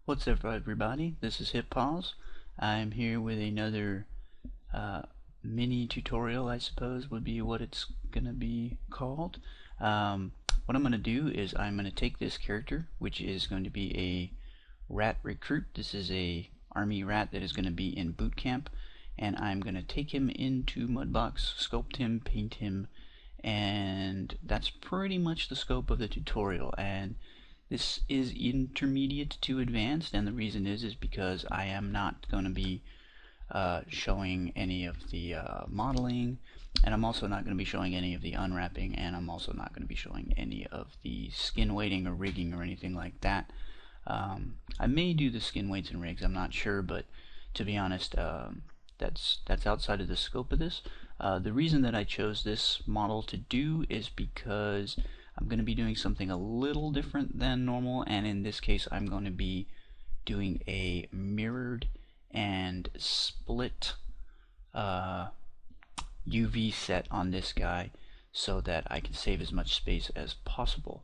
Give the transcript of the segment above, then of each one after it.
What's up, everybody? This is Hip Pause. I'm here with another mini tutorial, I suppose would be what it's gonna be called. What I'm gonna do is I'm gonna take this character, which is going to be a rat recruit. This is a army rat that is going to be in boot camp, and I'm gonna take him into Mudbox, sculpt him, paint him, and that's pretty much the scope of the tutorial. And this is intermediate to advanced, and the reason is because I am not going to be showing any of the modeling, and I'm also not going to be showing any of the unwrapping, and I'm also not going to be showing any of the skin weighting or rigging or anything like that. I may do the skin weights and rigs, I'm not sure, but to be honest, that's outside of the scope of this. The reason that I chose this model to do is because I'm going to be doing something a little different than normal, and in this case I'm going to be doing a mirrored and split UV set on this guy so that I can save as much space as possible.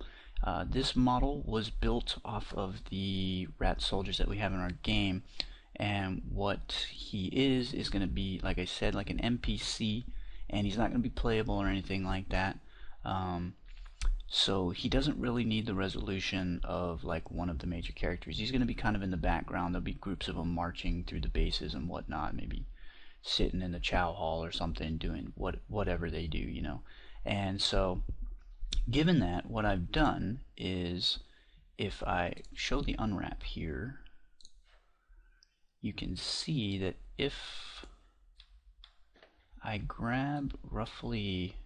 This model was built off of the rat soldiers that we have in our game, and what he is going to be, like I said, like an NPC, and he's not going to be playable or anything like that. So he doesn't really need the resolution of like one of the major characters. He's going to be kind of in the background. There'll be groups of them marching through the bases and whatnot, maybe sitting in the chow hall or something, doing whatever they do, you know. And so, given that, what I've done is, if I show the unwrap here, you can see that if I grab roughly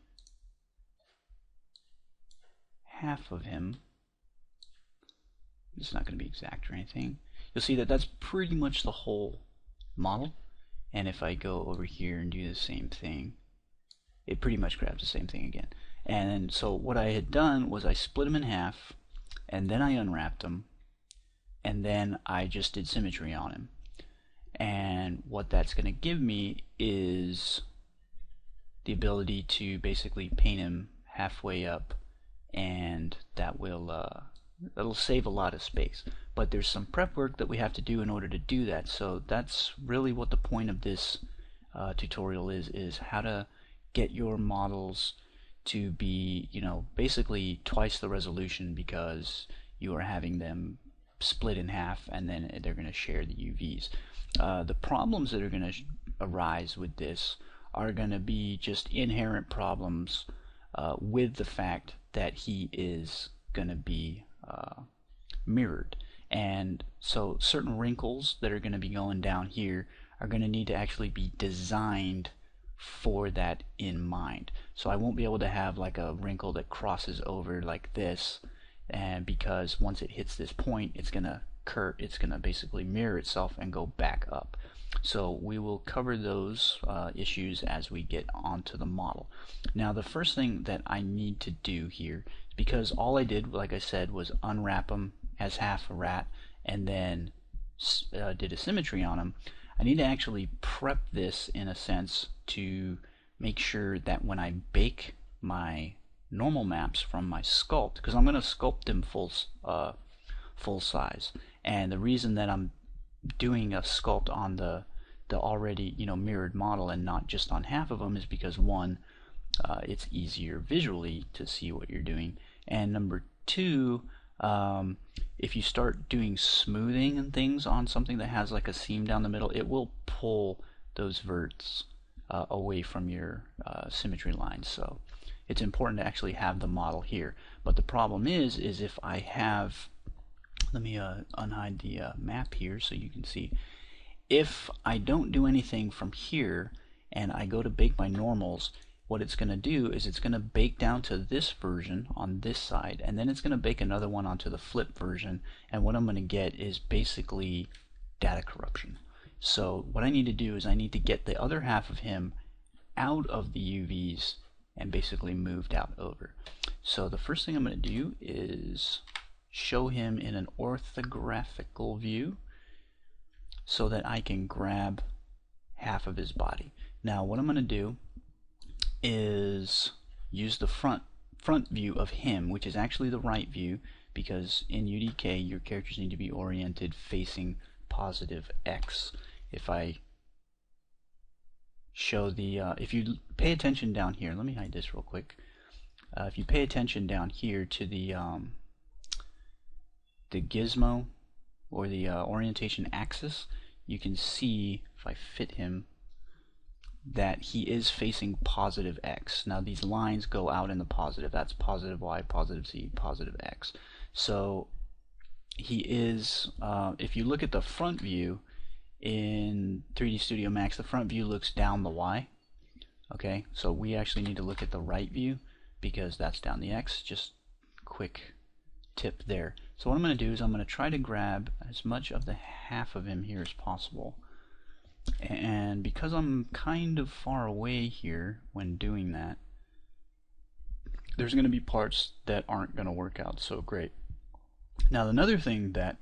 half of him, it's not going to be exact or anything, you'll see that that's pretty much the whole model. And if I go over here and do the same thing, it pretty much grabs the same thing again. And so what I had done was I split him in half, and then I unwrapped him, and then I just did symmetry on him. And what that's going to give me is the ability to basically paint him halfway up, and that will that'll save a lot of space. But there's some prep work that we have to do in order to do that. So that's really what the point of this tutorial is how to get your models to be, you know, basically twice the resolution, because you are having them split in half and then they're going to share the UVs. The problems that are going to arise with this are going to be just inherent problems with the fact that he is going to be mirrored. And so certain wrinkles that are going to be going down here are going to need to actually be designed for that in mind. So I won't be able to have like a wrinkle that crosses over like this, and because once it hits this point, it's going to basically mirror itself and go back up. So we will cover those issues as we get onto the model. Now the first thing that I need to do here, because all I did, like I said, was unwrap him as half a rat and then did a symmetry on him, I need to actually prep this in a sense to make sure that when I bake my normal maps from my sculpt, because I'm going to sculpt them full size, and the reason that I'm doing a sculpt on the already, you know, mirrored model and not just on half of them is because, one, it's easier visually to see what you're doing, and number two, if you start doing smoothing and things on something that has like a seam down the middle, it will pull those verts away from your symmetry lines. So it's important to actually have the model here. But the problem is if I have, let me unhide the map here so you can see, if I don't do anything from here and I go to bake my normals, what it's going to do is it's going to bake down to this version on this side, and then it's going to bake another one onto the flip version, and what I'm going to get is basically data corruption. So what I need to do is I need to get the other half of him out of the UVs and basically moved out over. So the first thing I'm going to do is show him in an orthographical view so that I can grab half of his body. Now what I'm going to do is use the front view of him, which is actually the right view, because in UDK your characters need to be oriented facing positive X. If I show the, if you pay attention down here, let me hide this real quick. If you pay attention down here to the gizmo or the orientation axis, you can see, if I fit him, that he is facing positive X. Now these lines go out in the positive. That's positive Y, positive Z, positive X. So he is, if you look at the front view in 3D Studio Max, the front view looks down the Y. Okay, so we actually need to look at the right view because that's down the X. Just quick tip there. So what I'm going to do is I'm going to try to grab as much of the half of him here as possible. And because I'm kind of far away here when doing that, there's going to be parts that aren't going to work out so great. Now another thing that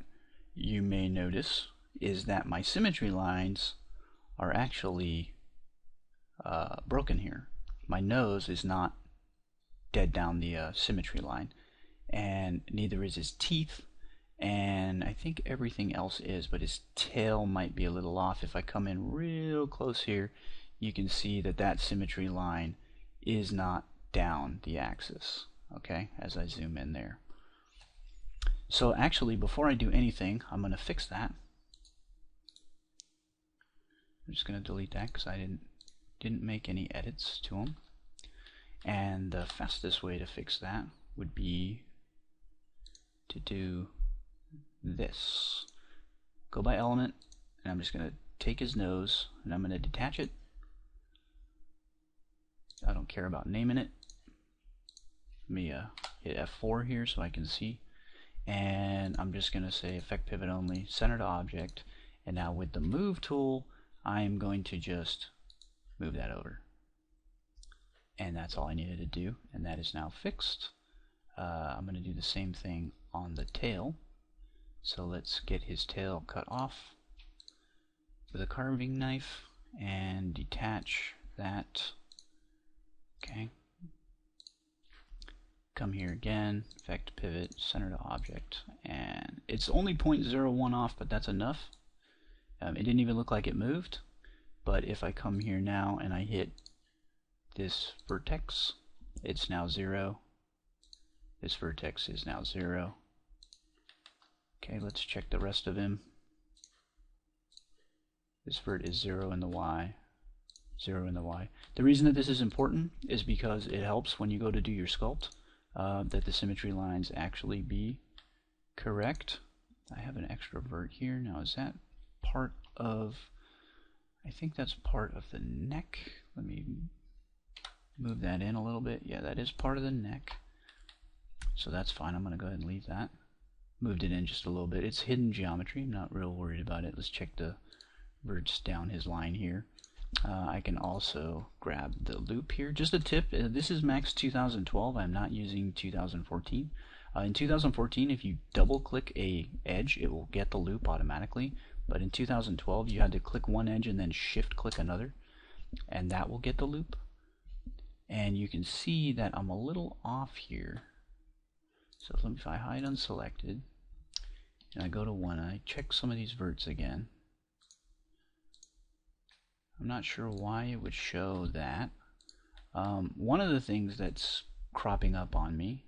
you may notice is that my symmetry lines are actually broken here. My nose is not dead down the symmetry line, and neither is his teeth, and I think everything else is, but his tail might be a little off. If I come in real close here, you can see that that symmetry line is not down the axis, okay, as I zoom in there. So actually, before I do anything, I'm going to fix that. I'm just going to delete that because I didn't make any edits to them. And the fastest way to fix that would be to do this. Go by element, and I'm just going to take his nose and I'm going to detach it. I don't care about naming it. Let me hit F4 here so I can see, and I'm just going to say effect pivot only, center to object, and now with the move tool I'm going to just move that over, and that's all I needed to do, and that is now fixed. I'm going to do the same thing on the tail. So let's get his tail cut off with a carving knife and detach that. Okay. Come here again, effect pivot, center to object, and it's only 0.01 off, but that's enough. It didn't even look like it moved, but if I come here now and I hit this vertex, it's now 0. This vertex is now 0. Okay, let's check the rest of him. This vert is 0 in the Y, 0 in the Y. The reason that this is important is because it helps when you go to do your sculpt that the symmetry lines actually be correct. I have an extra vert here. Now is that part of, I think that's part of the neck. Let me move that in a little bit. Yeah, that is part of the neck. So that's fine. I'm going to go ahead and leave that. Moved it in just a little bit. It's hidden geometry. I'm not real worried about it. Let's check the verts down his line here. I can also grab the loop here. Just a tip, this is Max 2012. I'm not using 2014. In 2014, if you double click a edge, it will get the loop automatically. But in 2012, you had to click one edge and then shift click another, and that will get the loop. And you can see that I'm a little off here. So if I hide unselected, and I go to 1, and I check some of these verts again. I'm not sure why it would show that. One of the things that's cropping up on me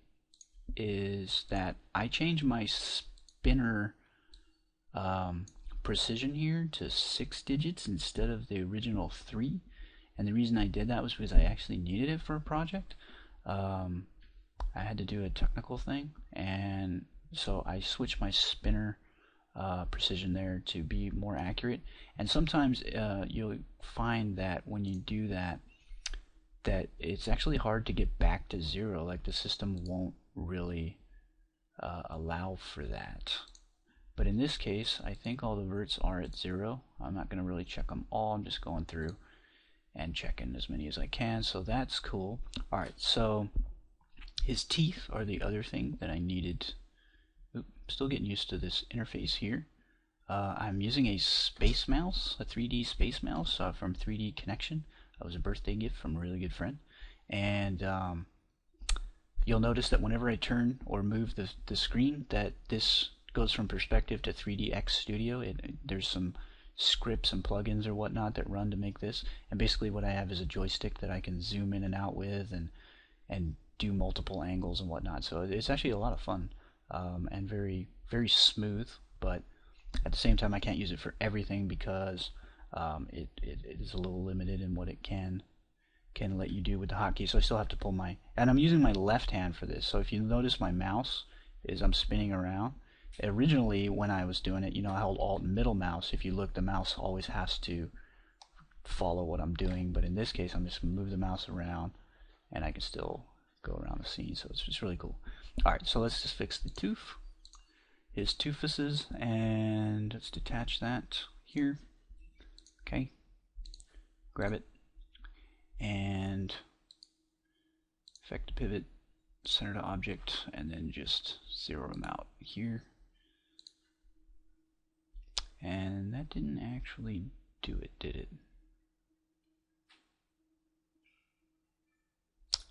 is that I changed my spinner precision here to 6 digits instead of the original 3. And the reason I did that was because I actually needed it for a project. I had to do a technical thing, and so I switched my spinner precision there to be more accurate. And sometimes you'll find that when you do that, that it's actually hard to get back to 0. Like the system won't really allow for that. But in this case, I think all the verts are at 0. I'm not going to really check them all. I'm just going through and checking as many as I can. So that's cool. Alright, so his teeth are the other thing that I needed. Oop, still getting used to this interface here. I'm using a space mouse, a 3D space mouse from 3D Connection. That was a birthday gift from a really good friend. And you'll notice that whenever I turn or move the screen, that this goes from perspective to 3DX Studio. There's some scripts and plugins or whatnot that run to make this, and basically what I have is a joystick that I can zoom in and out with and do multiple angles and whatnot. So it's actually a lot of fun, and very, very smooth, but at the same time I can't use it for everything because it is a little limited in what it can let you do with the hotkey. So I still have to pull my, and I'm using my left hand for this, so if you notice my mouse is I'm spinning around. Originally when I was doing it, I held Alt and middle mouse. If you look, the mouse always has to follow what I'm doing, but in this case I'm just going to move the mouse around and I can still go around the scene, so it's just really cool. Alright, so let's just fix the tooth, his toofuses, and let's detach that here. Okay, grab it and effect to pivot, center to object, and then just zero them out here. And that didn't actually do it, did it?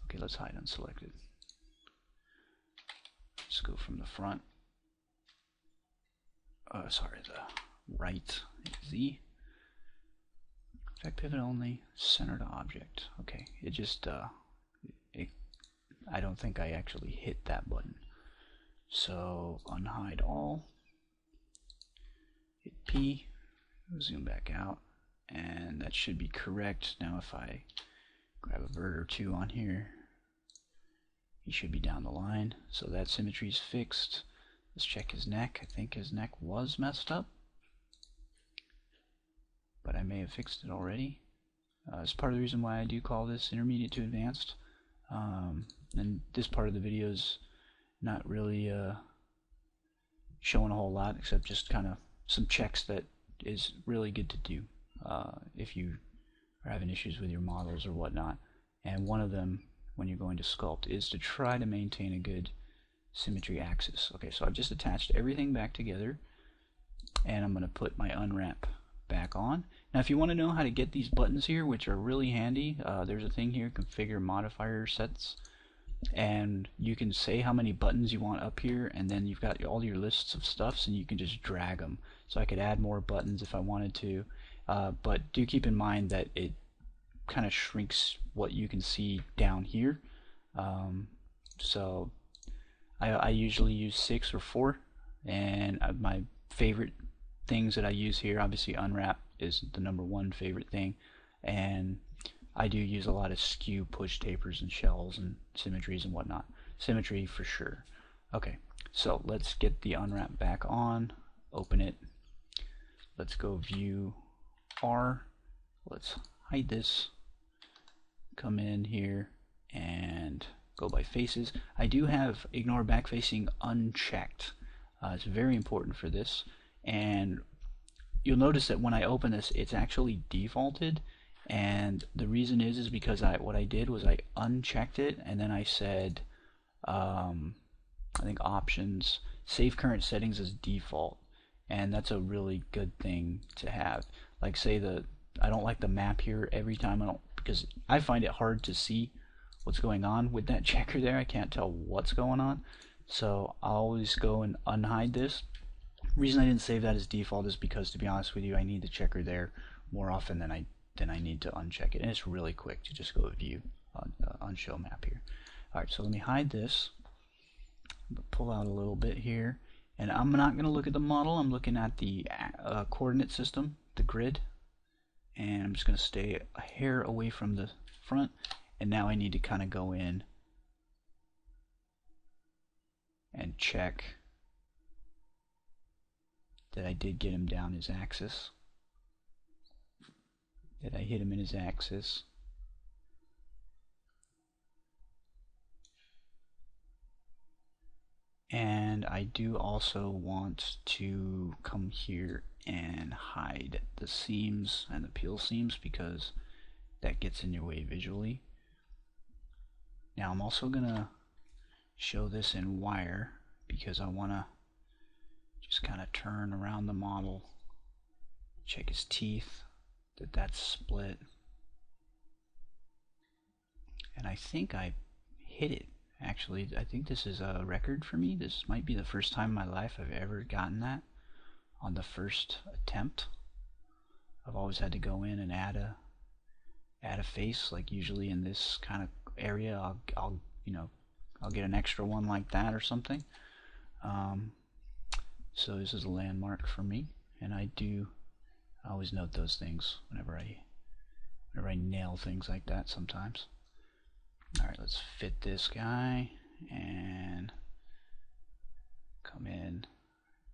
Okay, let's hide unselected. Let's go from the front. Sorry, the right Z. Effect pivot only, center to object. Okay, it just, I don't think I actually hit that button. So unhide all, hit P, zoom back out, and that should be correct. Now if I grab a vert or two on here, he should be down the line. So that symmetry's fixed. Let's check his neck. I think his neck was messed up, but I may have fixed it already. It's part of the reason why I do call this intermediate to advanced. And this part of the video is not really showing a whole lot, except just kind of some checks that is really good to do if you are having issues with your models or whatnot. And one of them, when you're going to sculpt, is to try to maintain a good symmetry axis. Okay, so I've just attached everything back together, and I'm going to put my unwrap back on. Now if you want to know how to get these buttons here, which are really handy, there's a thing here, configure modifier sets, and you can say how many buttons you want up here, and then you've got all your lists of stuffs and you can just drag them. So I could add more buttons if I wanted to, but do keep in mind that it kind of shrinks what you can see down here. So I usually use 6 or 4, and my favorite things that I use here, obviously unwrap is the #1 favorite thing, and I do use a lot of skew, push, tapers, and shells, and symmetries and whatnot. Symmetry for sure. Okay, so let's get the unwrap back on, open it, let's go view R, let's hide this, come in here and go by faces. I do have ignore backfacing unchecked. It's very important for this, and you'll notice that when I open this it's actually defaulted, and the reason is because what I did was I unchecked it, and then I said I think options, save current settings as default, and that's a really good thing to have. Like say I don't like the map here every time, because I find it hard to see what's going on with that checker there. I can't tell what's going on, so I'll always go and unhide this. The reason I didn't save that as default is because, to be honest with you, I need the checker there more often than I need to uncheck it, and it's really quick to just go view on show map here. Alright, so let me hide this, pull out a little bit here, and I'm not going to look at the model, I'm looking at the coordinate system, the grid, and I'm just going to stay a hair away from the front, and now I need to kind of go in and check that I did get him down his axis, that I hit him in his axis. And I do also want to come here and hide the seams and the peel seams, because that gets in your way visually. Now I'm also gonna show this in wire, because I want to just kind of turn around the model, check his teeth, that's split, and I think I hit it Actually, I think this is a record for me. This might be the first time in my life I've ever gotten that on the first attempt. I've always had to go in and add a face, like usually in this kind of area I'll get an extra one like that or something. So this is a landmark for me, and I always note those things whenever I nail things like that sometimes. Alright, let's fit this guy and come in,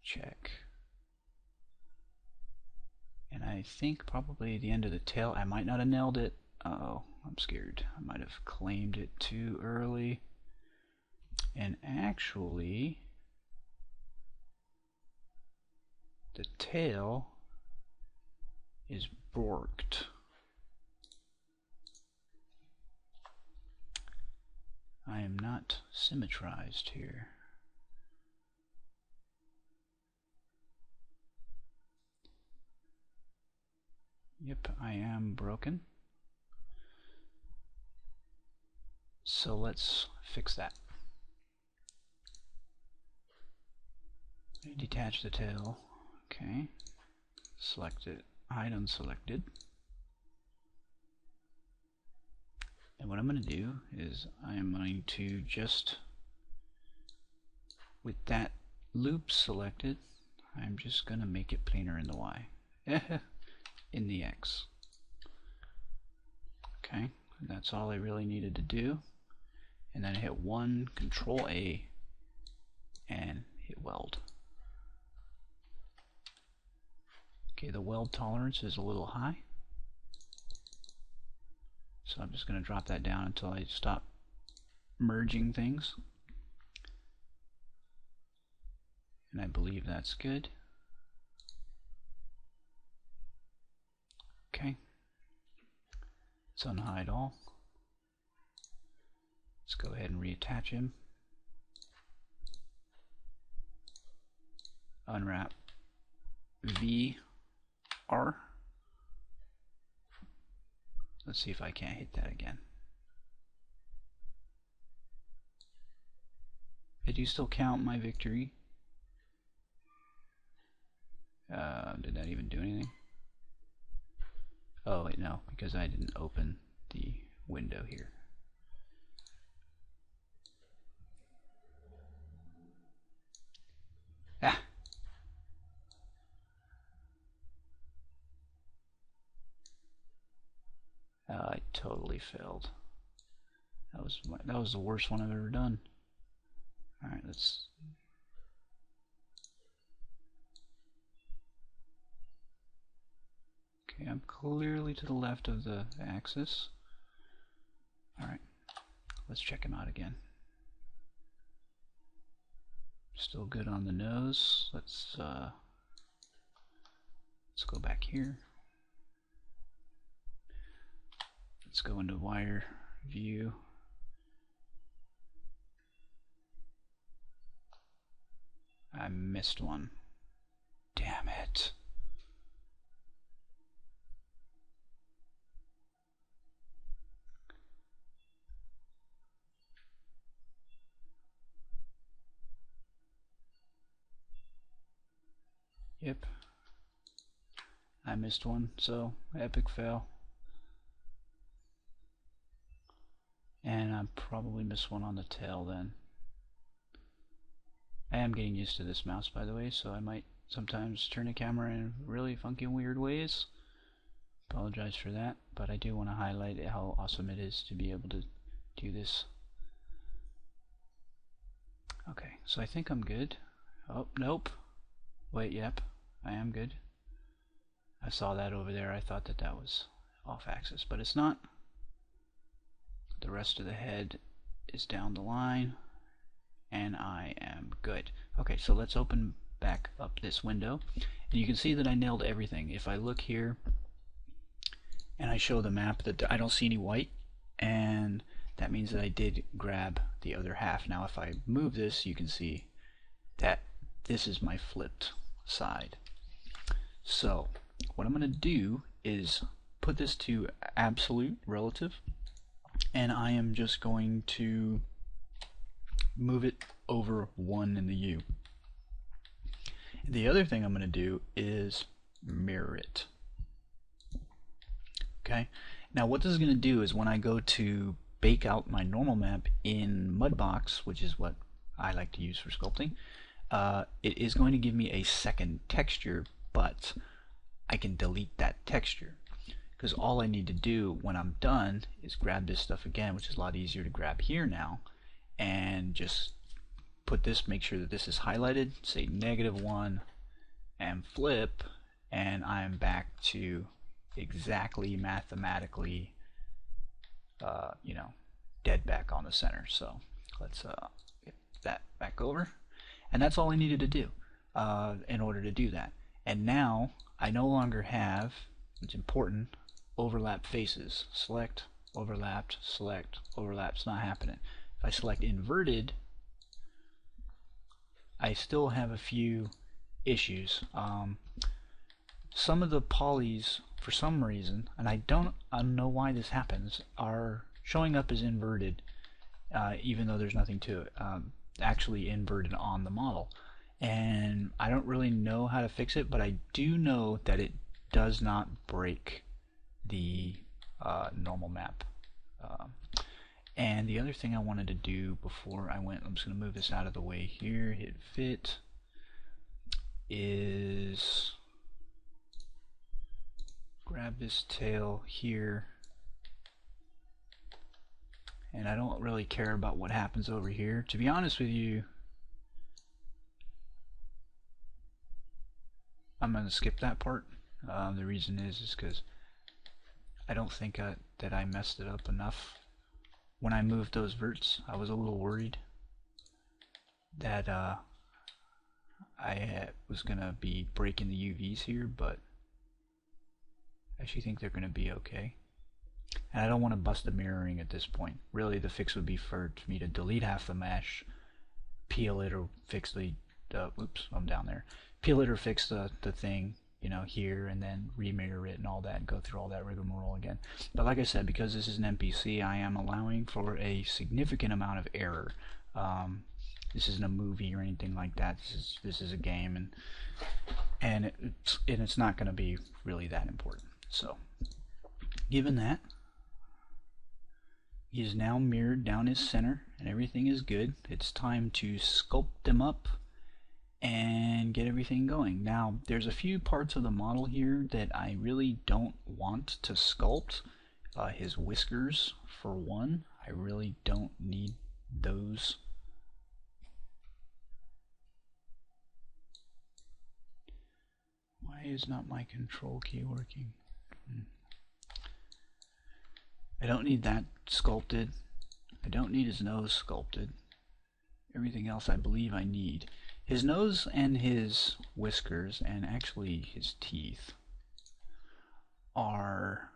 check. And I think probably the end of the tail, I might not have nailed it. Uh-oh, I'm scared. I might have claimed it too early. And actually, the tail is borked. I am not symmetrized here. Yep, I am broken. So let's fix that. Detach the tail. Okay. Select it. Hide unselected. And what I'm going to do is I'm going to just, with that loop selected, I'm just going to make it planar in the Y. In the X. Okay, that's all I really needed to do. And then I hit 1, Control A, and hit weld. Okay, the weld tolerance is a little high, so I'm just going to drop that down until I stop merging things. And I believe that's good. Okay, let's unhide all. Let's go ahead and reattach him. Unwrap VR. Let's see if I can't hit that again. I do still count my victory. Did that even do anything? Oh wait, no, because I didn't open the window here. Ah! I totally failed. That was the worst one I've ever done. All right, let's. Okay, I'm clearly to the left of the axis. All right, let's check him out again. Still good on the nose. Let's go back here. Let's go into wire view. I missed one. Damn it. Yep. I missed one, so epic fail. And I probably missed one on the tail then. I am getting used to this mouse, by the way, so I might sometimes turn the camera in really funky and weird ways. Apologize for that, but I do want to highlight how awesome it is to be able to do this. Okay, so I think I'm good. Oh, nope. Wait, yep, I am good. I saw that over there. I thought that was off axis, but it's not. The rest of the head is down the line, and I am good. Okay, so let's open back up this window, and you can see that I nailed everything. If I look here and I show the map, that I don't see any white, and that means that I did grab the other half. Now if I move this, you can see that this is my flipped side. So what I'm going to do is put this to absolute relative, and I am just going to move it over 1 in the U. The other thing I'm going to do is mirror it. Okay. Now what this is going to do is when I go to bake out my normal map in Mudbox, which is what I like to use for sculpting, it is going to give me a second texture, but I can delete that texture because all I need to do when I'm done is grab this stuff again, which is a lot easier to grab here now, and just put this, make sure that this is highlighted, say -1, and flip, and I'm back to exactly mathematically you know, dead back on the center. So let's get that back over, and that's all I needed to do in order to do that. And now I no longer have, it's important, overlap faces. Select, overlapped, select, overlap. It's not happening. If I select inverted, I still have a few issues. Some of the polys, for some reason, and I don't know why this happens, are showing up as inverted, even though there's nothing to it. Actually inverted on the model, and I don't really know how to fix it, but I do know that it does not break the normal map. And the other thing I wanted to do before I went, I'm just going to move this out of the way here, hit fit, is grab this tail here, and I don't really care about what happens over here. To be honest with you, I'm going to skip that part. The reason is because I don't think that I messed it up enough. When I moved those verts, I was a little worried that I was going to be breaking the UVs here, but I actually think they're going to be okay. And I don't want to bust the mirroring at this point. Really, the fix would be for me to delete half the mesh, peel it, or fix the oops, I'm down there. Peel it or fix the thing, you know, here, and then remirror it and all that, and go through all that rigmarole again. But like I said, because this is an NPC, I am allowing for a significant amount of error. This isn't a movie or anything like that. This is a game, and it's not going to be really that important. So, given that, he is now mirrored down his center, and everything is good. It's time to sculpt him up and get everything going. Now, there's a few parts of the model here that I really don't want to sculpt. His whiskers, for one, I really don't need those. Why is not my control key working? I don't need that sculpted. I don't need his nose sculpted. Everything else I believe I need. His nose and his whiskers, and actually his teeth, are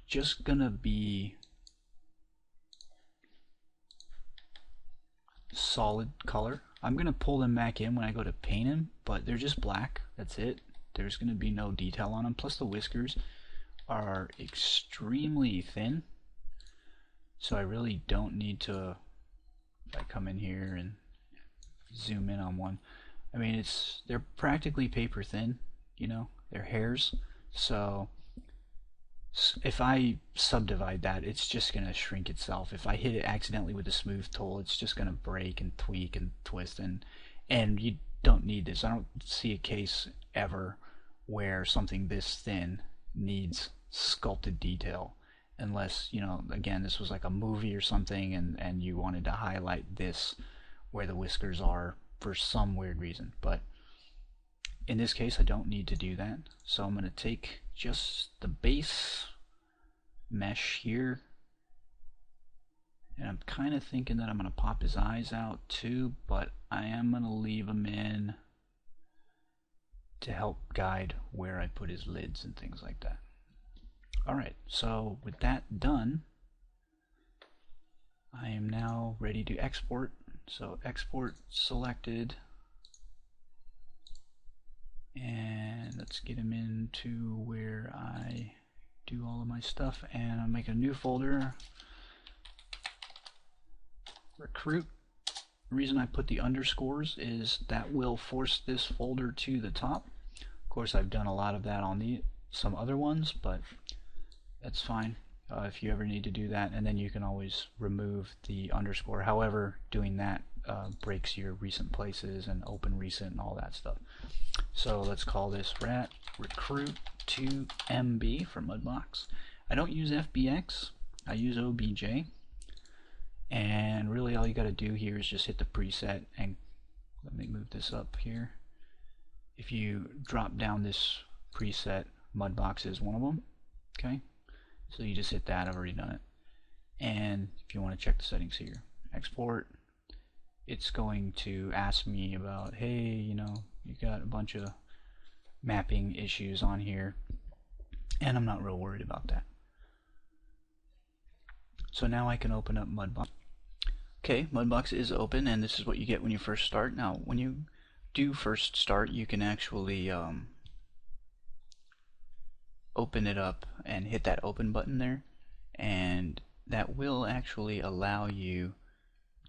just gonna be solid color. I'm gonna pull them back in when I go to paint him, but they're just black. That's it. There's gonna be no detail on them. Plus the whiskers are extremely thin, so I really don't need to, if I come in here and zoom in on one, I mean, they're practically paper thin, you know, they're hairs, so if I subdivide that, it's just going to shrink itself. If I hit it accidentally with a smooth tool, it's just going to break and tweak and twist, and you don't need this. I don't see a case ever where something this thin needs sculpted detail, unless, you know, again, this was like a movie or something, and you wanted to highlight this where the whiskers are for some weird reason. But in this case, I don't need to do that, so I'm going to take just the base mesh here, and I'm kind of thinking that I'm going to pop his eyes out too, but I am going to leave them in to help guide where I put his lids and things like that. Alright, so with that done, I am now ready to export. So export selected, and let's get him into where I do all of my stuff, and I'll make a new folder, recruit, The reason I put the underscores is that will force this folder to the top. Of course, I've done a lot of that on some other ones, but that's fine if you ever need to do that, and then you can always remove the underscore. However, doing that breaks your recent places and open recent and all that stuff. So let's call this rat recruit to MB for Mudbox. I don't use FBX, I use OBJ, and really all you got to do here is just hit the preset, and let me move this up here. If you drop down this preset, Mudbox is one of them. Okay, so you just hit that. I've already done it. And if you want to check the settings here, export, it's going to ask me about, hey, you know, you got a bunch of mapping issues on here, and I'm not real worried about that. So now I can open up Mudbox. Okay, Mudbox is open, and this is what you get when you first start. Now, when you do first start, you can actually open it up and hit that open button there, and that will actually allow you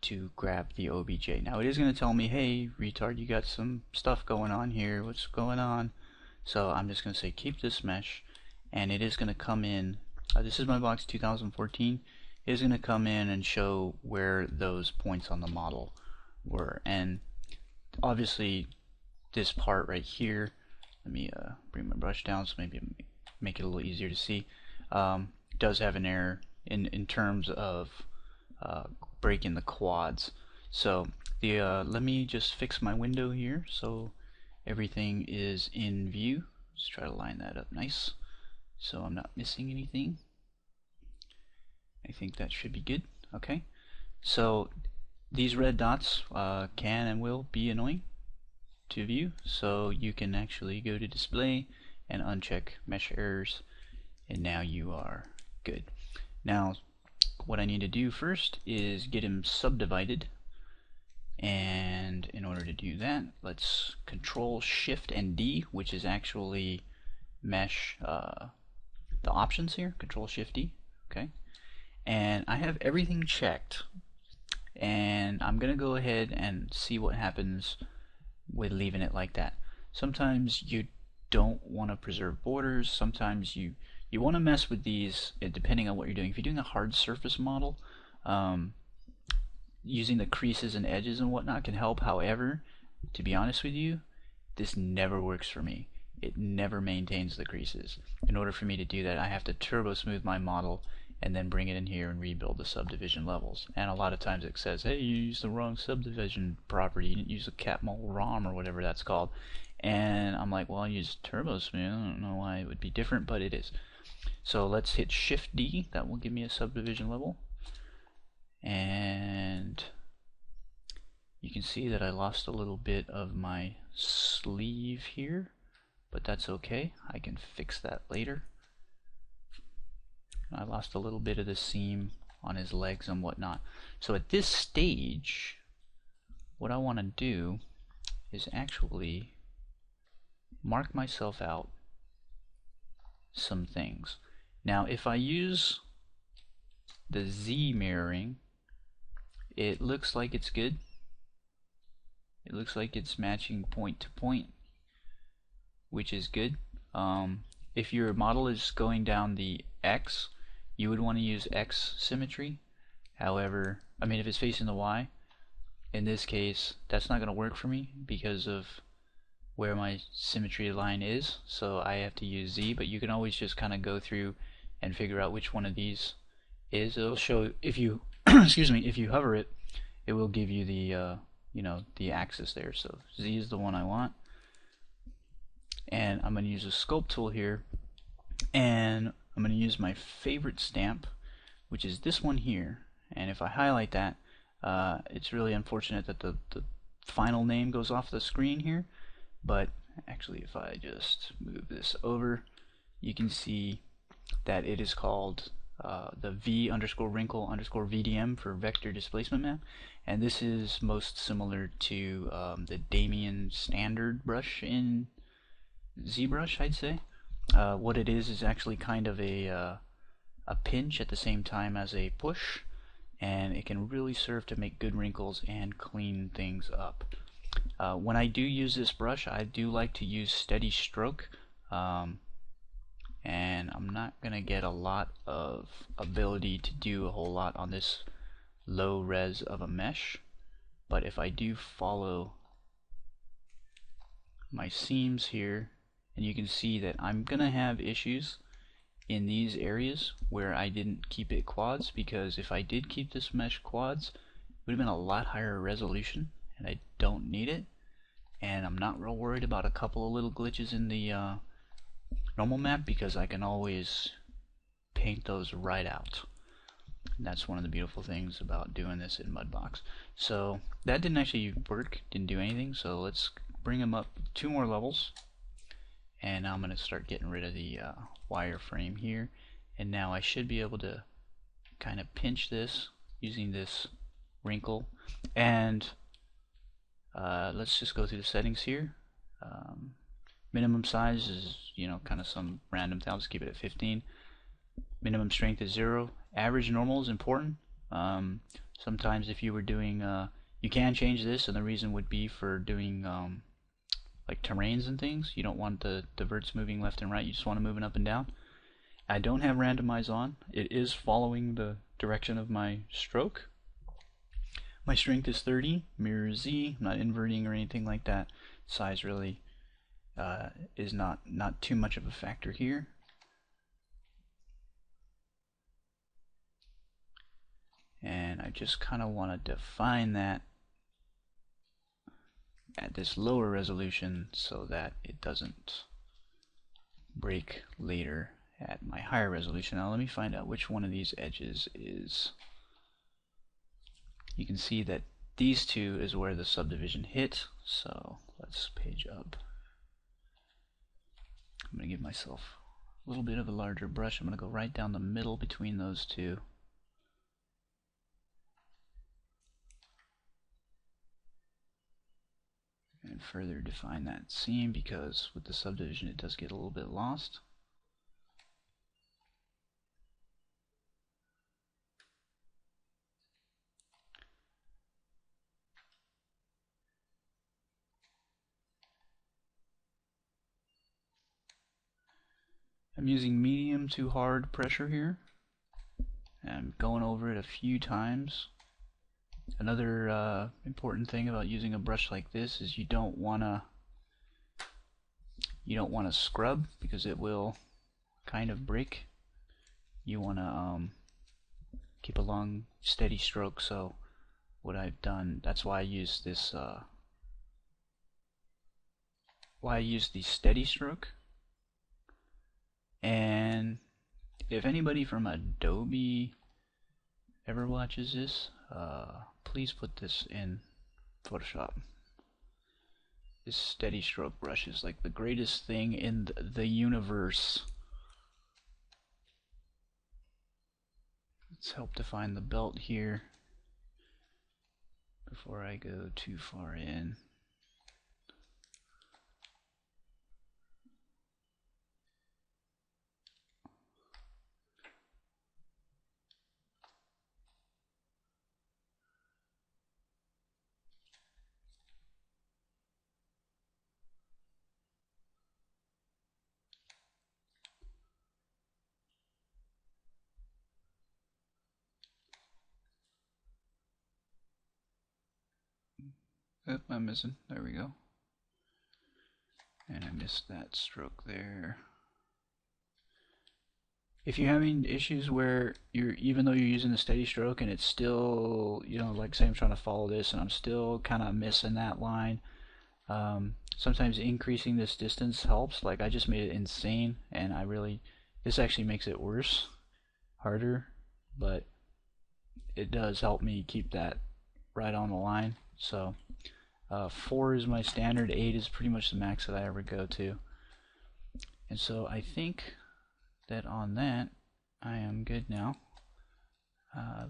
to grab the OBJ. Now it is going to tell me, hey retard, you got some stuff going on here, what's going on? So I'm just going to say keep this mesh, and it is going to come in, this is Mudbox 2014, it is going to come in and show where those points on the model were. And obviously this part right here, let me bring my brush down so maybe make it a little easier to see, does have an error in terms of breaking the quads. So the let me just fix my window here so everything is in view. Let's try to line that up nice so I'm not missing anything. I think that should be good. Okay, so these red dots can and will be annoying to view, so you can actually go to display and uncheck mesh errors, and now you are good. Now what I need to do first is get him subdivided, and in order to do that, let's Control Shift and D, which is actually mesh the options here, Control Shift D. Okay, and I have everything checked, and I'm gonna go ahead and see what happens with leaving it like that. Sometimes you don't want to preserve borders, sometimes you want to mess with these depending on what you're doing. If you're doing a hard surface model, using the creases and edges and whatnot can help. However, to be honest with you, this never works for me. It never maintains the creases. In order for me to do that, I have to turbo smooth my model and then bring it in here and rebuild the subdivision levels. And a lot of times it says, hey, you used the wrong subdivision property, you didn't use the capmol ROM or whatever that's called. And I'm like, well, I use turbo smooth, I don't know why it would be different, but it is. So let's hit Shift D, that will give me a subdivision level. And you can see that I lost a little bit of my sleeve here, but that's okay, I can fix that later. I lost a little bit of the seam on his legs and whatnot. So at this stage, what I want to do is actually mark myself out some things. Now if I use the Z mirroring, it looks like it's good. It looks like it's matching point to point, which is good. If your model is going down the X, you would want to use X symmetry. However, I mean, if it's facing the Y, in this case, that's not going to work for me because of where my symmetry line is, so I have to use Z. But you can always just kind of go through and figure out which one of these is. It'll show if you excuse me, if you hover it, it will give you the you know, the axis there. So Z is the one I want, and I'm going to use a sculpt tool here, and I'm going to use my favorite stamp, which is this one here. And if I highlight that, it's really unfortunate that the final name goes off the screen here, but actually if I just move this over, you can see that it is called the V_wrinkle_VDM for vector displacement map, and this is most similar to the Damien standard brush in ZBrush, I'd say. What it is actually kind of a pinch at the same time as a push. and it can really serve to make good wrinkles and clean things up. When I do use this brush, I do like to use steady stroke, and I'm not going to get a lot of ability to do a whole lot on this low res of a mesh, but if I do follow my seams here, and you can see that I'm going to have issues in these areas where I didn't keep it quads, because if I did keep this mesh quads, it would have been a lot higher resolution, and I don't need it. And I'm not real worried about a couple of little glitches in the normal map, because I can always paint those right out. And that's one of the beautiful things about doing this in Mudbox. So that didn't actually work, didn't do anything, so let's bring them up 2 more levels. And I'm going to start getting rid of the wireframe here, and now I should be able to kind of pinch this using this wrinkle. And let's just go through the settings here. Minimum size is, you know, kind of some random thing. I'll just keep it at 15. Minimum strength is 0. Average normal is important. Sometimes if you were doing, you can change this, and the reason would be for doing like terrains and things. You don't want the verts moving left and right, you just want them moving up and down. I don't have randomize on. It is following the direction of my stroke. My strength is 30, mirror Z. I'm not inverting or anything like that. Size really is not too much of a factor here. And I just kind of want to define that at this lower resolution so that it doesn't break later at my higher resolution. Now let me find out which one of these edges is. You can see that these 2 is where the subdivision hit, so let's page up. I'm going to give myself a little bit of a larger brush. I'm going to go right down the middle between those 2. And further define that seam, because with the subdivision it does get a little bit lost. I'm using medium to hard pressure here. I'm going over it a few times. Another important thing about using a brush like this is you don't wanna scrub, because it will kind of break. You wanna keep a long steady stroke. So what I've done, that's why I use this the steady stroke. And if anybody from Adobe ever watches this, please put this in Photoshop. This steady stroke brush is like the greatest thing in the universe. Let's help define the belt here before I go too far in. Oh, I'm missing. There we go. And I missed that stroke there. If you're having issues where even though you're using the steady stroke and it's still, you know, like say I'm trying to follow this and I'm still kind of missing that line, sometimes increasing this distance helps. Like I just made it insane, and this actually makes it worse, harder, but it does help me keep that right on the line. So 4 is my standard, 8 is pretty much the max that I ever go to. And so I think that on that I am good now.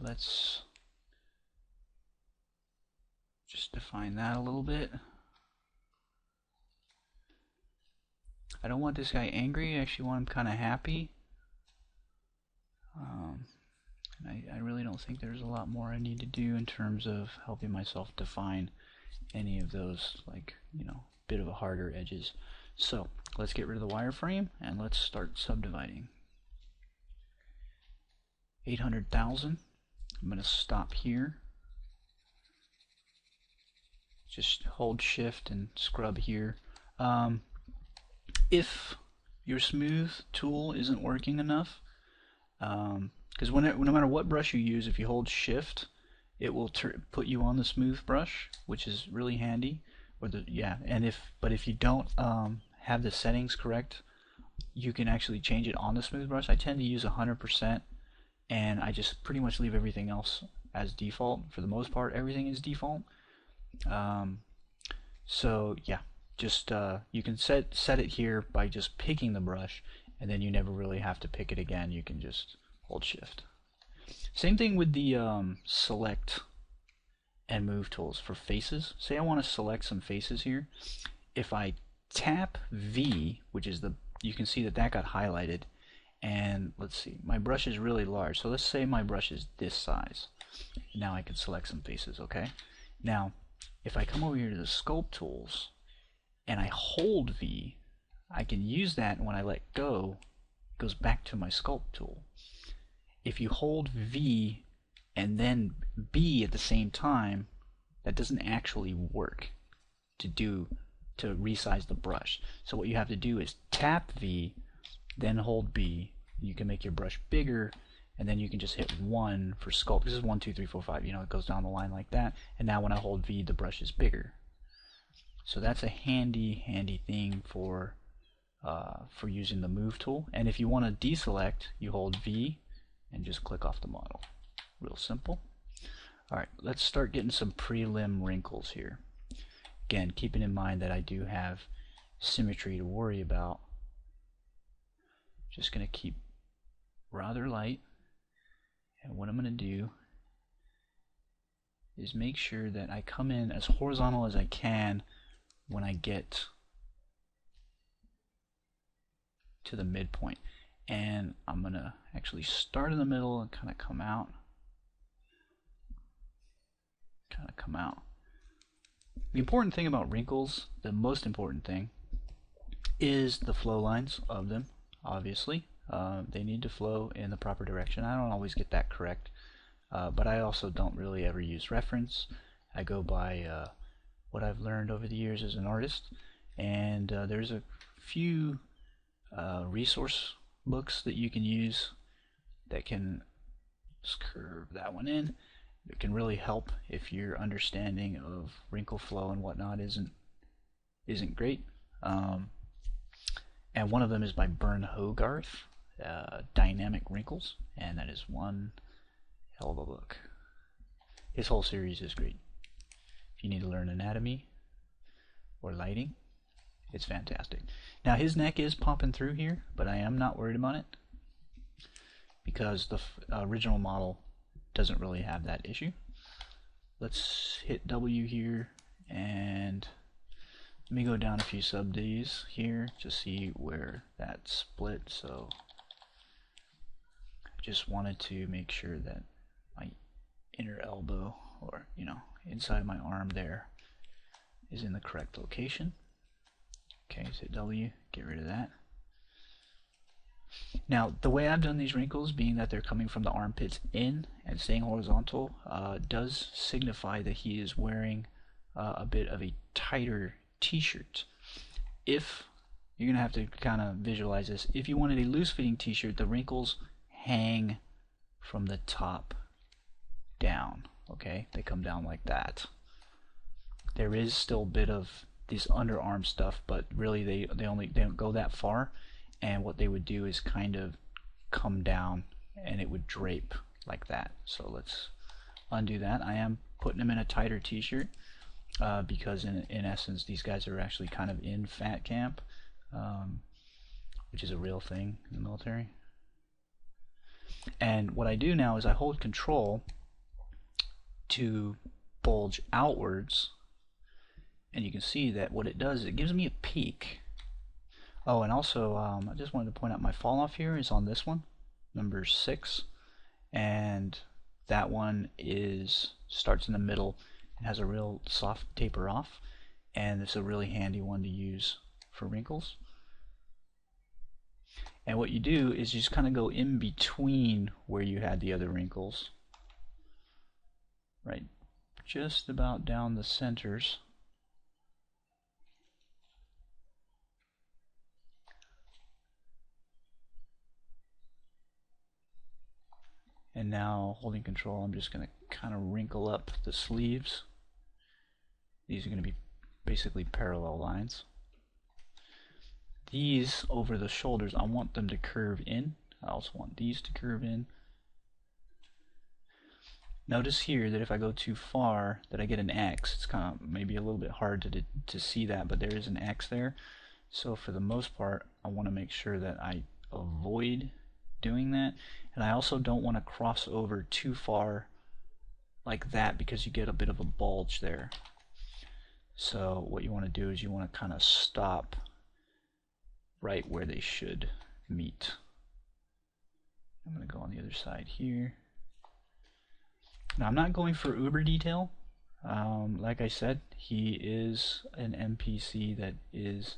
Let's just define that a little bit. I don't want this guy angry, I actually want him kind of happy. I really don't think there's a lot more I need to do in terms of helping myself define any of those, like, you know, bit of a harder edges. So let's get rid of the wireframe and let's start subdividing. 800,000. I'm going to stop here. Just hold shift and scrub here. If your smooth tool isn't working enough, because no matter what brush you use, if you hold shift, it will put you on the smooth brush, which is really handy. And if you don't have the settings correct, you can actually change it on the smooth brush. I tend to use 100%, and I just pretty much leave everything else as default. For the most part, everything is default. So yeah, just you can set it here by just picking the brush, and then you never really have to pick it again. You can just hold shift. Same thing with the select and move tools for faces. Say I want to select some faces here. If I tap V, which is you can see that got highlighted, and let's see, my brush is really large, so let's say my brush is this size. Now I can select some faces. Okay, now if I come over here to the sculpt tools and I hold V, I can use that, and when I let go, it goes back to my sculpt tool. If you hold V and then B at the same time, that doesn't actually work to resize the brush. So what you have to do is tap V, then hold B. You can make your brush bigger, and then you can just hit 1 for sculpt. This is 1, 2, 3, 4, 5. You know, it goes down the line like that. And now when I hold V, the brush is bigger. So that's a handy thing for using the move tool. And if you want to deselect, you hold V and just click off the model. Real simple. Alright, let's start getting some prelim wrinkles here. Again, keeping in mind that I do have symmetry to worry about. Just going to keep rather light. And what I'm going to do is make sure that I come in as horizontal as I can when I get to the midpoint. And I'm going to actually start in the middle and kind of come out. The important thing about wrinkles, the most important thing, is the flow lines of them, obviously. They need to flow in the proper direction. I don't always get that correct, but I also don't really ever use reference. I go by what I've learned over the years as an artist, and there's a few resource books that you can use that can just curve that one in. It can really help if your understanding of wrinkle flow and whatnot isn't great. And one of them is by Bern Hogarth, Dynamic Wrinkles, and that is one hell of a book. His whole series is great. If you need to learn anatomy or lighting, it's fantastic. Now his neck is popping through here, but I am not worried about it because the original model doesn't really have that issue. Let's hit W here, and let me go down a few sub-Ds here to see where that's split. So I just wanted to make sure that my inner elbow, or inside my arm there, is in the correct location. Okay, so hit W, get rid of that. Now, the way I've done these wrinkles, being that they're coming from the armpits in and staying horizontal, does signify that he is wearing a bit of a tighter t-shirt. If you're going to have to kind of visualize this, if you wanted a loose-fitting t-shirt, the wrinkles hang from the top down. Okay, they come down like that. There is still a bit of this underarm stuff, but really they don't go that far. And what they would do is kind of come down and it would drape like that. So let's undo that. I am putting them in a tighter t-shirt because in essence these guys are actually kind of in fat camp, which is a real thing in the military. And what I do now is I hold control to bulge outwards, and you can see that what it does is it gives me a peak. Oh, and also I just wanted to point out my fall off here is on this one, number 6, and that one starts in the middle and has a real soft taper off, and it's a really handy one to use for wrinkles. And what you do is you just kind of go in between where you had the other wrinkles, right, just about down the centers. And now, holding control, I'm just going to kind of wrinkle up the sleeves. These are going to be basically parallel lines. These over the shoulders, I want them to curve in. I also want these to curve in. Notice here that if I go too far, that I get an X. It's kind of maybe a little bit hard to see that, but there is an X there. So for the most part, I want to make sure that I avoid doing that, and I also don't want to cross over too far like that, because you get a bit of a bulge there. So what you want to do is you want to kind of stop right where they should meet. I'm going to go on the other side here. Now I'm not going for uber detail. Like I said, he is an NPC that is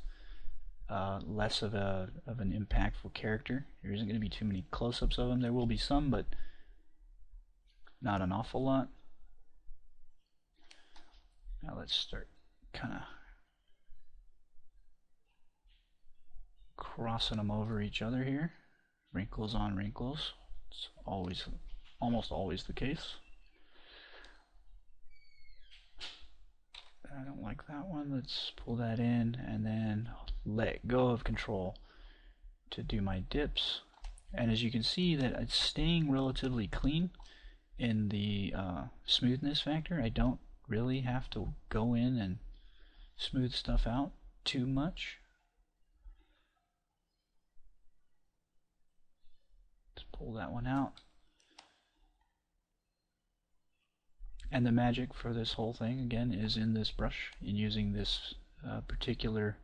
less of an impactful character. There isn't going to be too many close-ups of him. There will be some, but not an awful lot. Now let's start kind of crossing them over each other here. Wrinkles on wrinkles. It's almost always the case. I don't like that one. Let's pull that in and then let go of control to do my dips. And as you can see, that it's staying relatively clean in the smoothness factor. I don't really have to go in and smooth stuff out too much. Let's pull that one out. And the magic for this whole thing, again, is in this brush, in using this particular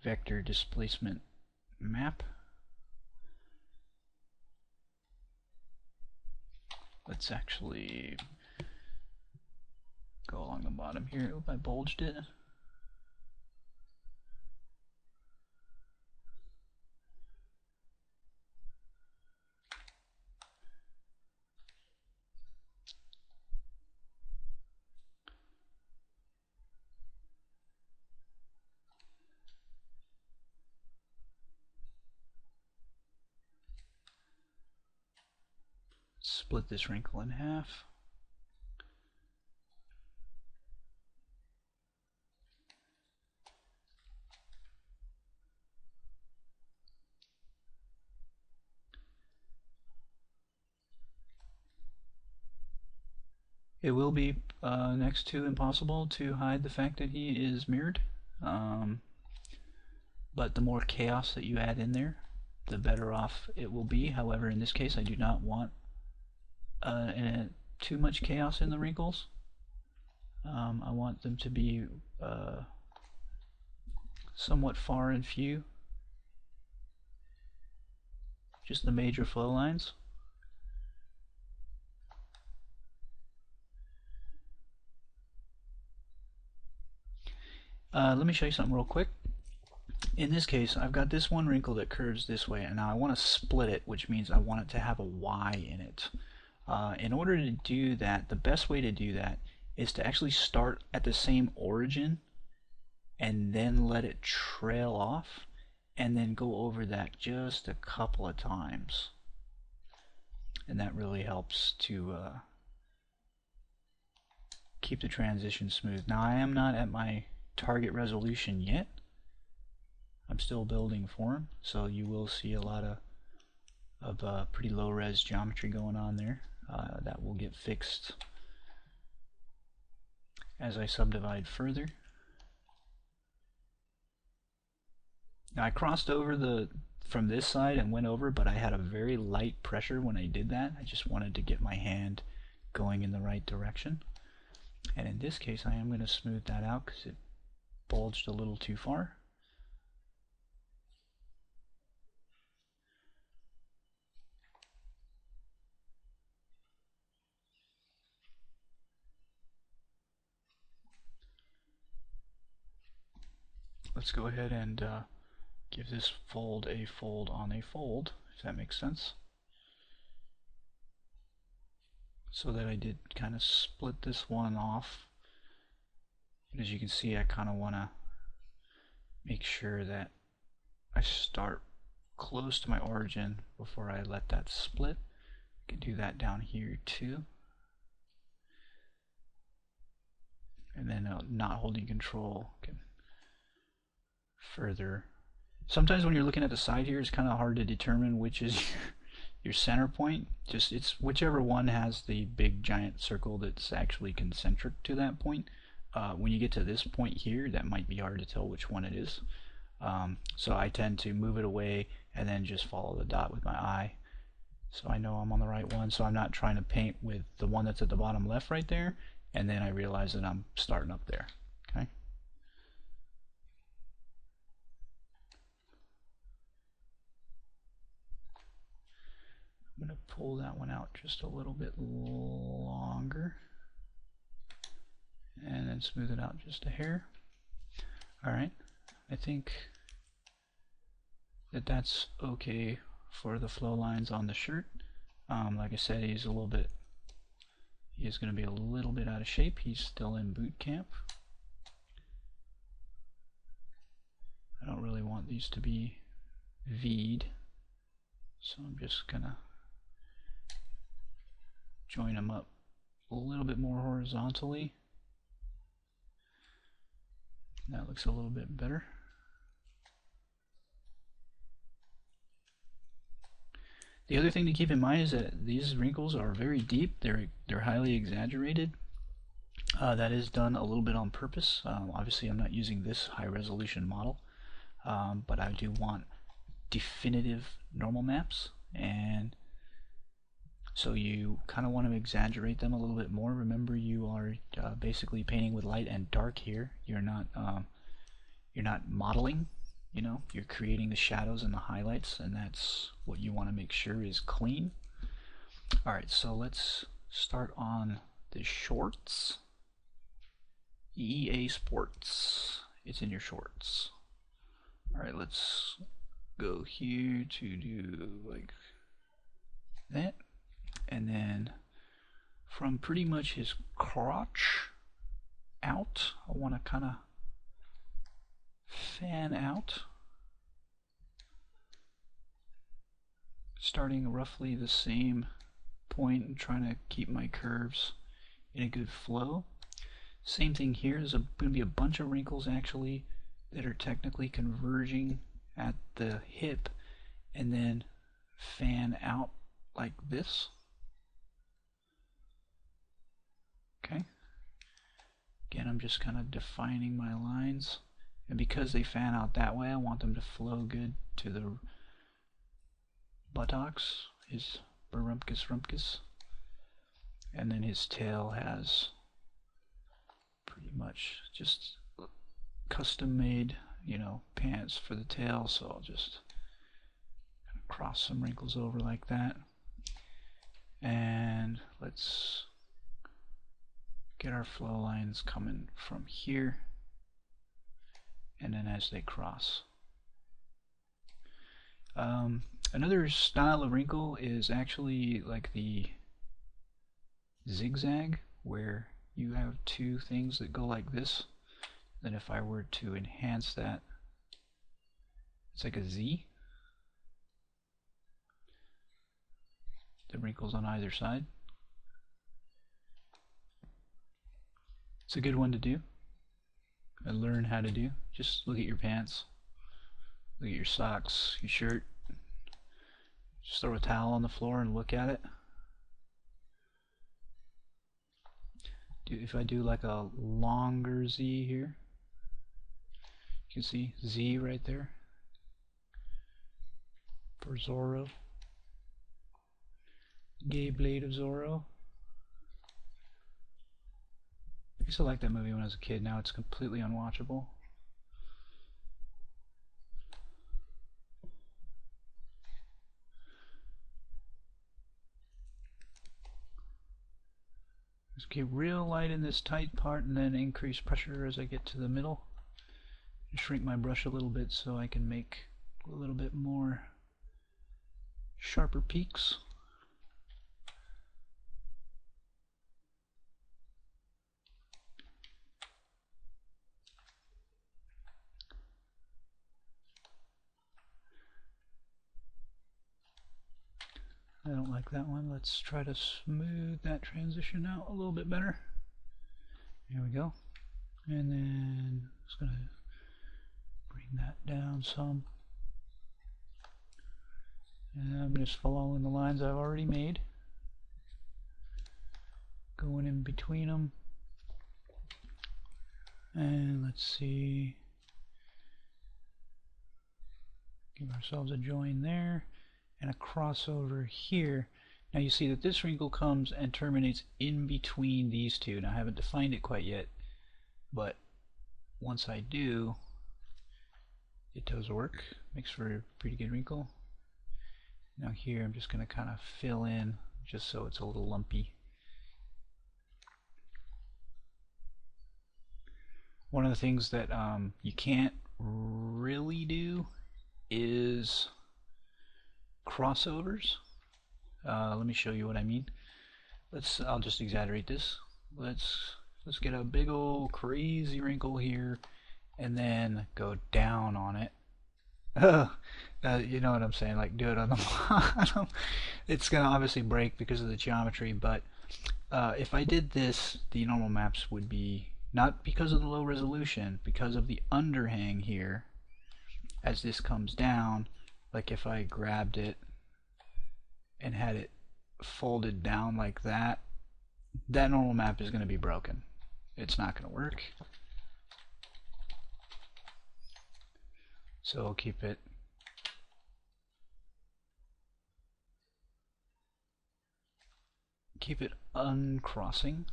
vector displacement map. Let's actually go along the bottom here. Oop, I bulged it. Split this wrinkle in half. It will be next to impossible to hide the fact that he is mirrored, but the more chaos that you add in there, the better off it will be. However, in this case, I do not want too much chaos in the wrinkles. I want them to be somewhat far and few, just the major flow lines. Let me show you something real quick. In this case, I've got this one wrinkle that curves this way, and now I want to split it, which means I want it to have a Y in it. In order to do that, the best way to do that is to actually start at the same origin and then let it trail off, and then go over that just a couple of times. And that really helps to keep the transition smooth. Now, I am not at my target resolution yet. I'm still building form, so you will see a lot of pretty low res geometry going on there. That will get fixed as I subdivide further. Now, I crossed over from this side and went over, but I had a very light pressure when I did that. I just wanted to get my hand going in the right direction. And in this case, I am going to smooth that out because it bulged a little too far. let's go ahead and give this fold a fold on a fold, if that makes sense. So that I did kind of split this one off. And as you can see, I kind of want to make sure that I start close to my origin before I let that split. I can do that down here too. And then not holding control can further. Sometimes when you're looking at the side here, it's kind of hard to determine which is your center point. Just it's whichever one has the big giant circle that's actually concentric to that point. When you get to this point here, that might be hard to tell which one it is. So I tend to move it away and then just follow the dot with my eye, so I know I'm on the right one. So I'm not trying to paint with the one that's at the bottom left right there, and then I realize that I'm starting up there. Okay. I'm going to pull that one out just a little bit longer and then smooth it out just a hair. Alright, I think that that's okay for the flow lines on the shirt. Like I said, he is going to be a little bit out of shape. He's still in boot camp. I don't really want these to be V'd, so I'm just gonna join them up a little bit more horizontally. That looks a little bit better. The other thing to keep in mind is that these wrinkles are very deep. They're highly exaggerated. That is done a little bit on purpose. Obviously, I'm not using this high-resolution model, but I do want definitive normal maps, and so you kind of want to exaggerate them a little bit more. Remember, you are basically painting with light and dark here. You're not modeling. You know, you're creating the shadows and the highlights, and that's what you want to make sure is clean. Alright, so let's start on the shorts. EA Sports. It's in your shorts. Alright, let's go here to do like that. And then from pretty much his crotch out, I want to kind of fan out, starting roughly the same point and trying to keep my curves in a good flow. Same thing here. There's going to be a bunch of wrinkles actually that are technically converging at the hip and then fan out like this. Okay. Again, I'm just kind of defining my lines. And because they fan out that way, I want them to flow good to the buttocks, his rumpus. And then his tail has pretty much just custom made, you know, pants for the tail. So I'll just kind of cross some wrinkles over like that. And let's get our flow lines coming from here, and then as they cross. Another style of wrinkle is actually like the zigzag, where you have two things that go like this. Then if I were to enhance that, it's like a Z. The wrinkles on either side. It's a good one to do and learn how to do. Just look at your pants, look at your socks, your shirt. Just throw a towel on the floor and look at it. If I do like a longer Z here, you can see Z right there for Zorro. Gay Blade of Zorro. I used to like that movie when I was a kid. Now it's completely unwatchable. Just keep real light in this tight part and then increase pressure as I get to the middle. shrink my brush a little bit so I can make a little bit more sharper peaks. I don't like that one. Let's try to smooth that transition out a little bit better. There we go. And then just going to bring that down some. And I'm just following the lines I've already made. Going in between them. And let's see. Give ourselves a join there. And a crossover here. Now you see that this wrinkle comes and terminates in between these two. Now I haven't defined it quite yet, but once I do, it does work. Makes for a pretty good wrinkle. Now here I'm just going to kind of fill in just so it's a little lumpy. One of the things that you can't really do is crossovers. Let me show you what I mean. I'll just exaggerate this. Let's get a big old crazy wrinkle here and then go down on it. You know what I'm saying, like do it on the bottom. It's gonna obviously break because of the geometry, but if I did this, the normal maps would be, not because of the low resolution, because of the underhang here as this comes down. Like if I grabbed it and had it folded down like that, that normal map is going to be broken. It's not going to work. So I'll keep it uncrossing.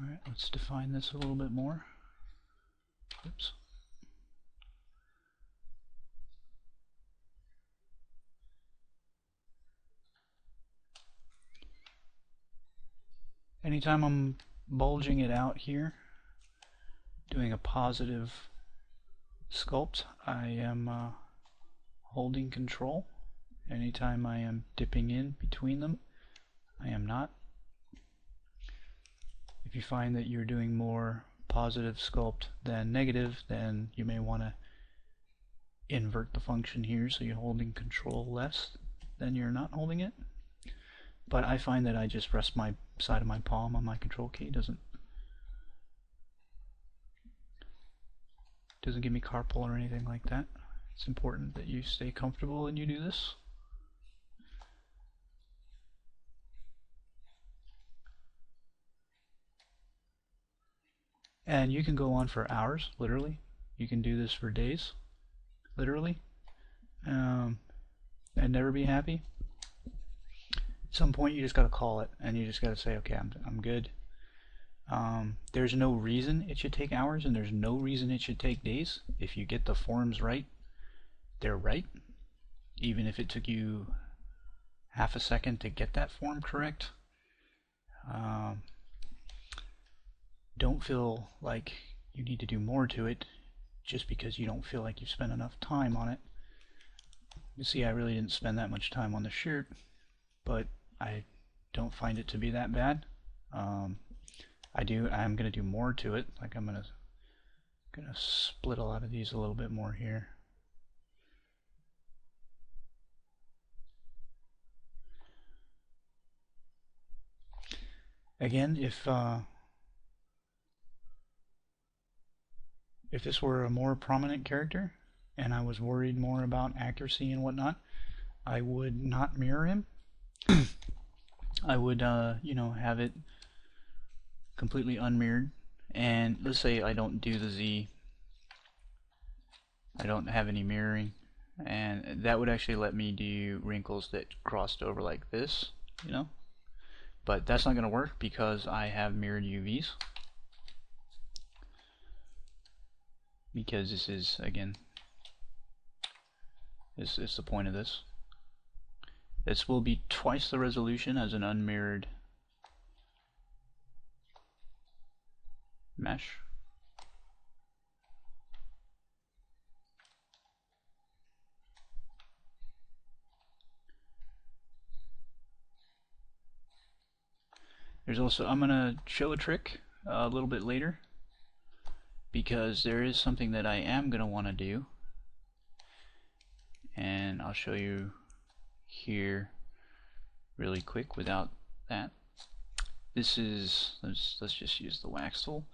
Alright, let's define this a little bit more. Oops. Anytime I'm bulging it out here, doing a positive sculpt, I am holding control. Anytime I am dipping in between them, I am not. If you find that you're doing more positive sculpt than negative, then you may want to invert the function here so you're holding control less than you're not holding it. But I find that I just rest my side of my palm on my control key. Doesn't give me carpal or anything like that. It's important that you stay comfortable and you do this. And you can go on for hours, literally. You can do this for days, literally, and never be happy. At some point you just got to call it, and you just got to say, okay, I'm good. There's no reason it should take hours, and there's no reason it should take days. If you get the forms right, they're right. Even if it took you half a second to get that form correct. Don't feel like you need to do more to it just because you don't feel like you've spent enough time on it. You see, I really didn't spend that much time on the shirt, but I don't find it to be that bad. I'm gonna do more to it. Like I'm gonna split a lot of these a little bit more here. Again, if this were a more prominent character and I was worried more about accuracy and whatnot, I would not mirror him. I would, you know, have it completely unmirrored. And let's say I don't do the Z. I don't have any mirroring. and that would actually let me do wrinkles that crossed over like this, you know. But that's not going to work because I have mirrored UVs. Because this is, again, this is the point of this. This will be twice the resolution as an unmirrored mesh. There's also, I'm going to show a trick a little bit later, because there is something that I am going to want to do, and I'll show you here really quick without that. This is, let's just use the wax tool.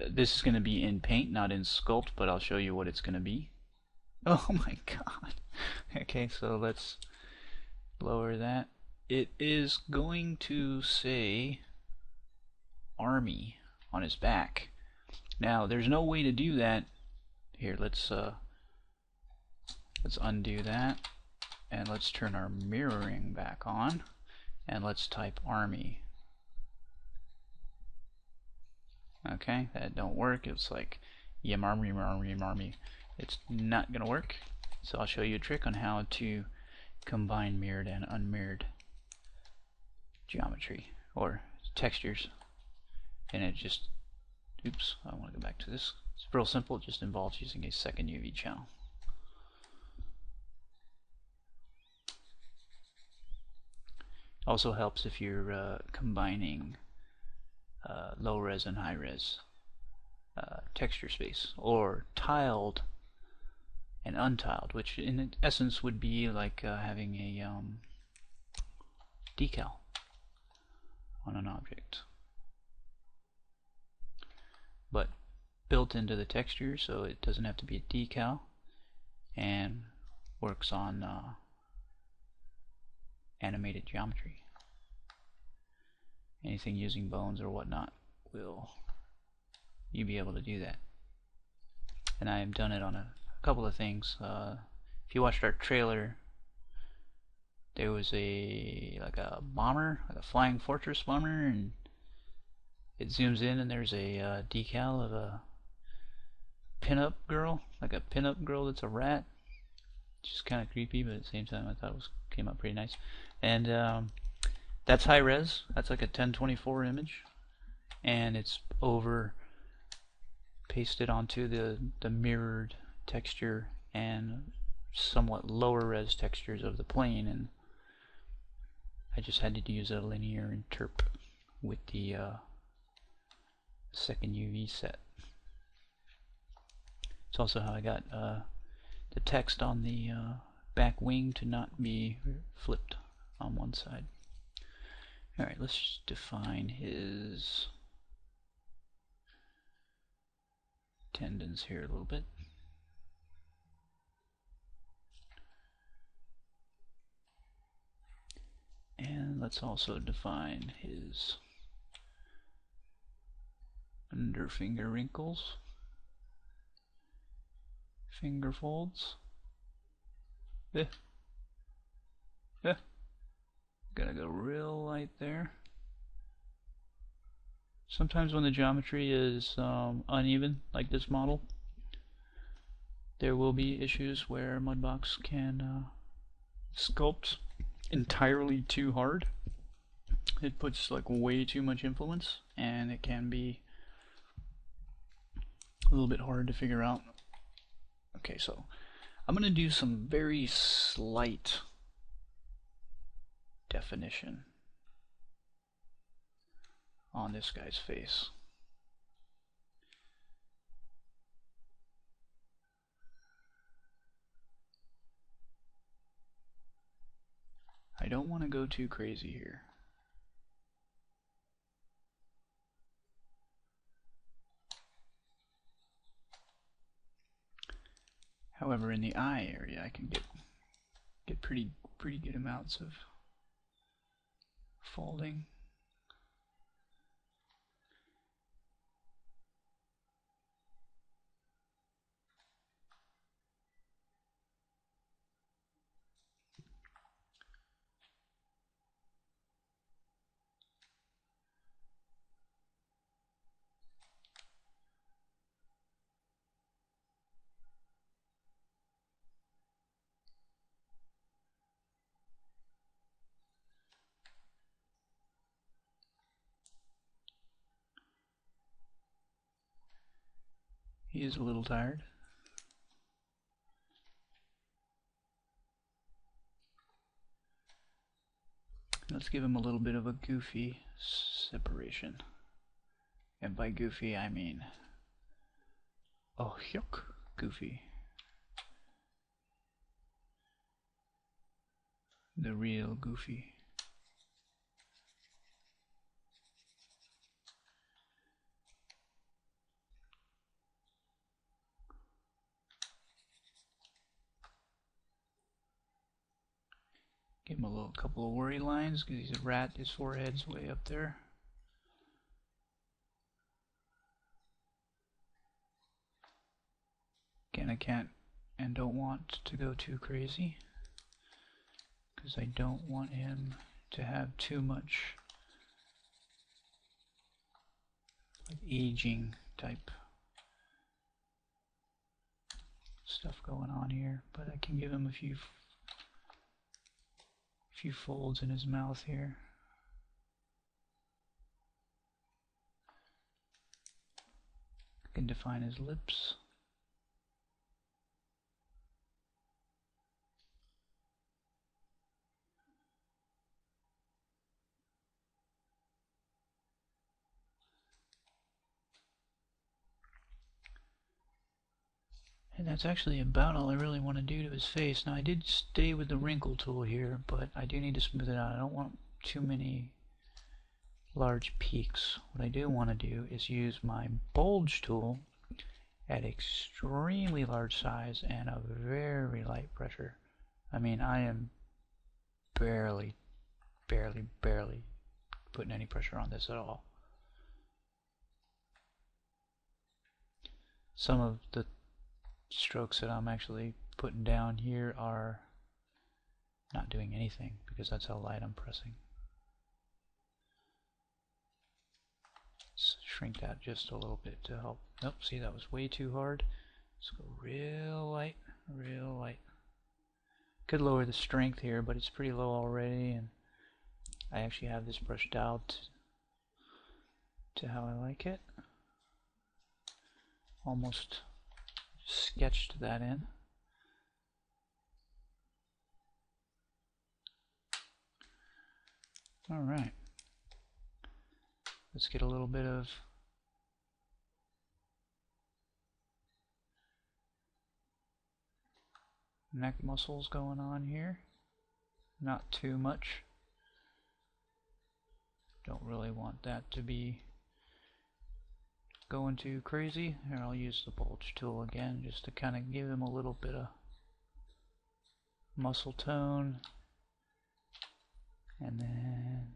This is going to be in Paint, not in Sculpt, but I'll show you what it's going to be. Oh my god. Okay, so let's lower that. It is going to say Army on his back. Now, there's no way to do that. Here, let's undo that, and let's turn our mirroring back on, and let's type Army. Okay, that don't work. It's like Army. It's not gonna work. So I'll show you a trick on how to combine mirrored and unmirrored geometry or textures, and it just, oops, I want to go back to this. It's real simple. It just involves using a second UV channel. Also helps if you're combining low res and high res texture space, or tiled and untiled, which in essence would be like having a decal on an object, but built into the texture, so it doesn't have to be a decal, and works on animated geometry. Anything using bones or whatnot will you be able to do that. And I have done it on a couple of things. If you watched our trailer, there was like a bomber, like a flying fortress bomber, and it zooms in and there's a decal of a pinup girl, like a pinup girl that's a rat. It's just kind of creepy, but at the same time I thought it came out pretty nice. And that's high res. That's like a 1024 image, and it's over pasted onto the mirrored texture and somewhat lower res textures of the plane, and I just had to use a linear interp with the second UV set. It's also how I got the text on the back wing to not be flipped on one side. Alright, let's define his tendons here a little bit. And let's also define his under finger wrinkles, finger folds. Gotta go real light there. Sometimes when the geometry is uneven, like this model, there will be issues where Mudbox can sculpt entirely too hard. It puts like way too much influence, and it can be a little bit hard to figure out. Okay, so I'm gonna do some very slight definition on this guy's face. I don't want to go too crazy here. However, in the eye area, I can get pretty good amounts of folding. He is a little tired. Let's give him a little bit of a goofy separation. And by goofy, I mean, oh, yuck, goofy. The real goofy. Give him a little couple of worry lines because he's a rat. His forehead's way up there. Again, I can't and don't want to go too crazy because I don't want him to have too much like aging type stuff going on here. But I can give him a few folds in his mouth here. I can define his lips. And that's actually about all I really want to do to his face. Now I did stay with the wrinkle tool here, but I do need to smooth it out. I don't want too many large peaks. What I do want to do is use my bulge tool at extremely large size and a very light pressure. I mean, I am barely putting any pressure on this at all. Some of the strokes that I'm actually putting down here are not doing anything because that's how light I'm pressing. Let's shrink that just a little bit to help. Nope, see, that was way too hard. Let's go real light, real light. Could lower the strength here, but it's pretty low already, and I actually have this brushed out to how I like it. Almost sketched that in. Alright. Let's get a little bit of neck muscles going on here. Not too much. Don't really want that to be going too crazy. Here, I'll use the bulge tool again just to kind of give him a little bit of muscle tone. And then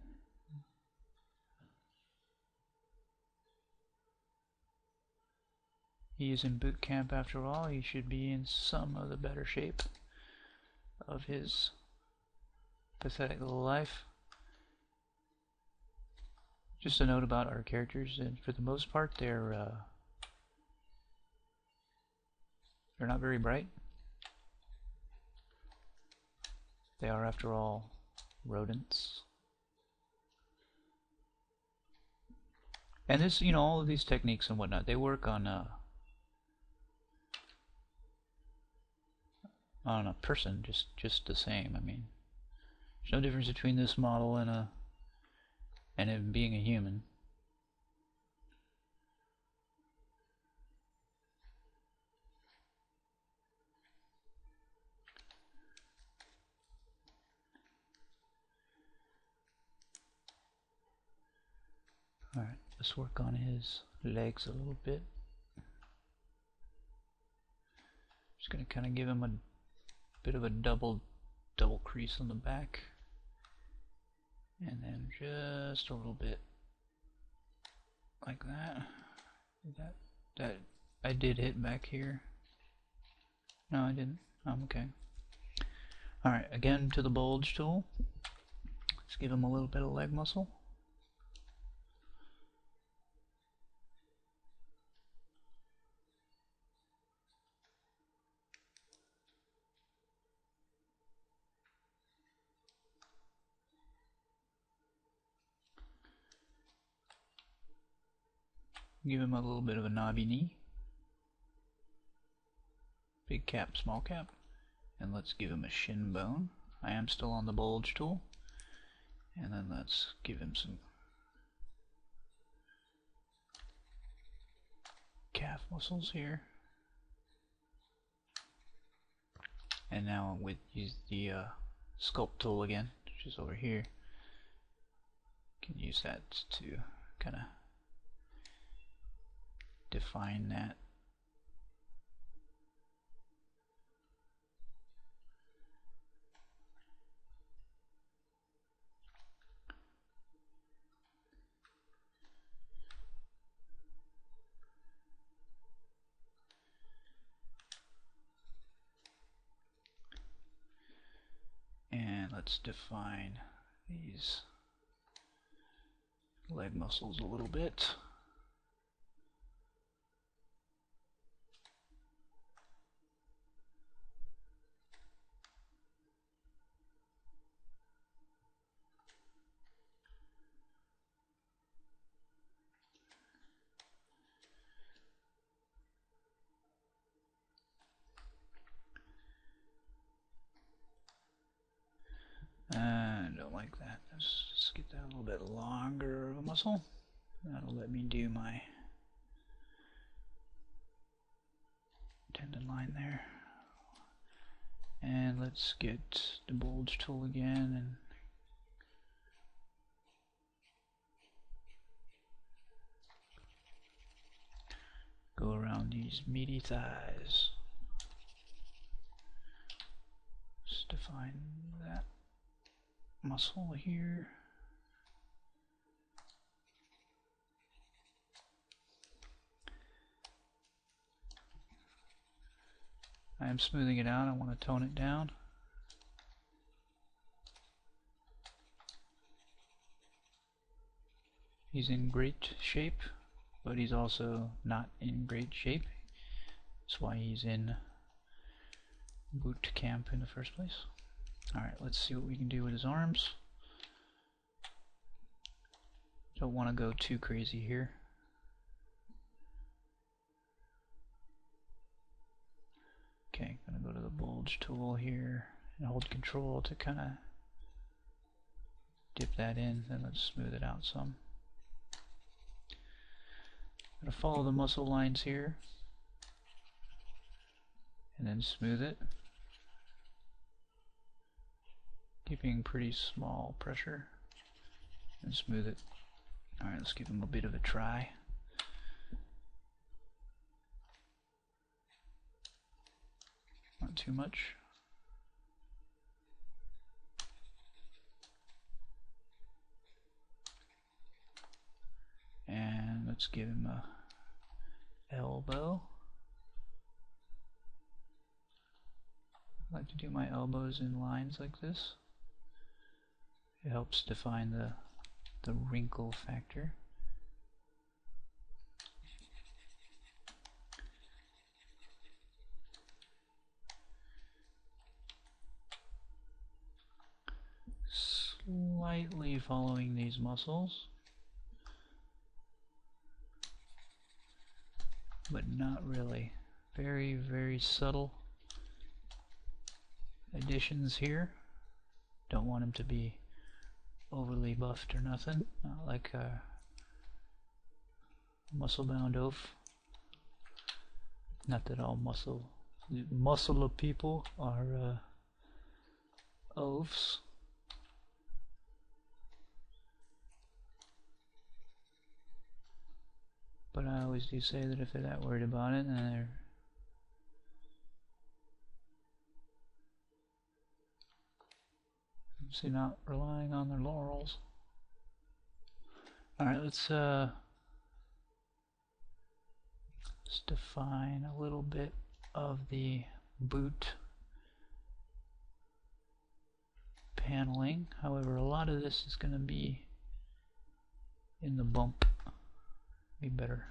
he is in boot camp after all. He should be in some of the better shape of his pathetic little life. Just a note about our characters, and for the most part, they're not very bright. They are, after all, rodents. And this, you know, all of these techniques and whatnot, they work on a person just the same. I mean, there's no difference between this model and it being a human. Alright, let's work on his legs a little bit. Just going to kind of give him a bit of a double crease on the back. And then just a little bit like that. That I did hit back here. No, I didn't. I'm okay. Alright, again to the bulge tool. Let's give him a little bit of leg muscle. Give him a little bit of a knobby knee. big cap, small cap, and let's give him a shin bone. I am still on the bulge tool, and then let's give him some calf muscles here. And now with use the sculpt tool again, which is over here, can use that to kind of define that. And let's define these leg muscles a little bit. I don't like that. Let's get that a little bit longer of a muscle. That'll let me do my tendon line there. And let's get the bulge tool again and go around these meaty thighs. Just define that muscle here. I am smoothing it out. I want to tone it down. He's in great shape, but he's also not in great shape. That's why he's in boot camp in the first place. Alright, let's see what we can do with his arms. Don't want to go too crazy here. Okay, gonna go to the bulge tool here and hold control to kind of dip that in, then let's smooth it out some. Gonna follow the muscle lines here and then smooth it, keeping pretty small pressure, and smooth it. Alright, let's give him a bit of a try. Not too much. And let's give him a elbow. I like to do my elbows in lines like this. It helps define the wrinkle factor. Slightly following these muscles, but not really. Very, very subtle additions here. Don't want him to be overly buffed or nothing, not like a muscle-bound oaf. Not that all muscle people are oafs. But I always do say that if they're that worried about it, then they're obviously not relying on their laurels. Alright, let's define a little bit of the boot paneling. However, a lot of this is going to be in the bump. Be better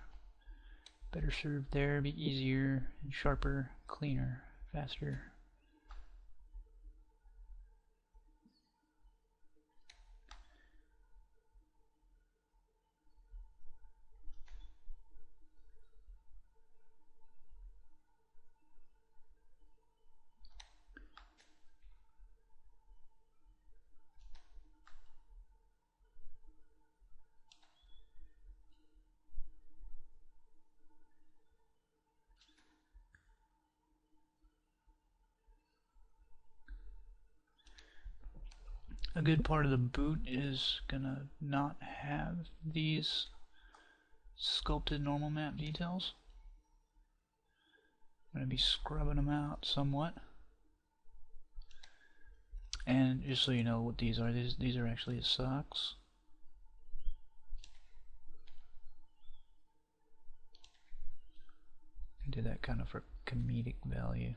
served there, be easier and sharper, cleaner, faster. A good part of the boot is gonna not have these sculpted normal map details. I'm gonna be scrubbing them out somewhat. And just so you know what these are, these are actually his socks. I did that kind of for comedic value.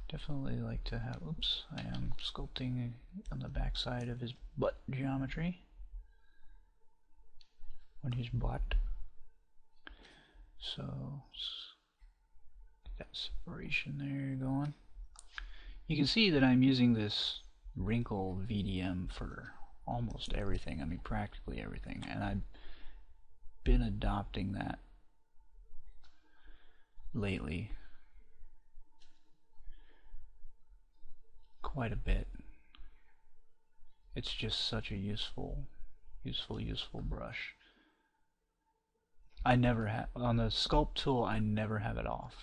Definitely like to have, oops, I am sculpting on the back side of his butt geometry. On his butt. So, get that separation there going. You can see that I'm using this wrinkle VDM for almost everything. I mean, practically everything. And I've been adopting that lately quite a bit. It's just such a useful brush. I never have, on the sculpt tool, I never have it off.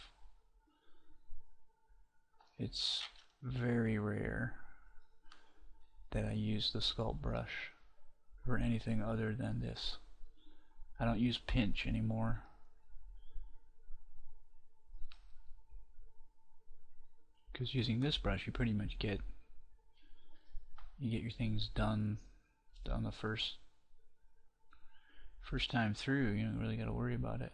It's very rare that I use the sculpt brush for anything other than this. I don't use pinch anymore. Because using this brush, you pretty much get your things done on the first time through. You don't really got to worry about it.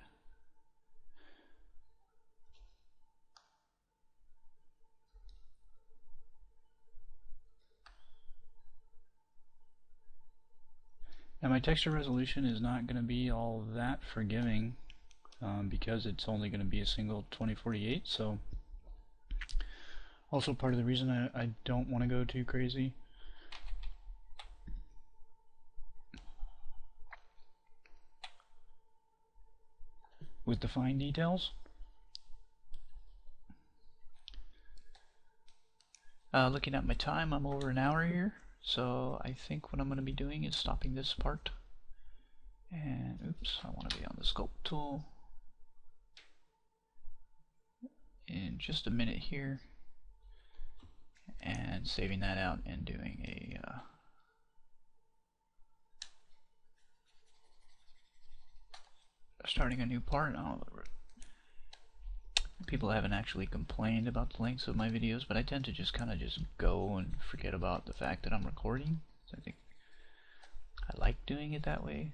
Now my texture resolution is not going to be all that forgiving because it's only going to be a single 2048. So also part of the reason I don't want to go too crazy. With the fine details. Looking at my time, I'm over an hour here, so I think what I'm going to be doing is stopping this part. And oops, I want to be on the sculpt tool in just a minute here, and saving that out and doing a starting a new part. People haven't actually complained about the lengths of my videos, but I tend to just kind of go and forget about the fact that I'm recording. So I think I like doing it that way,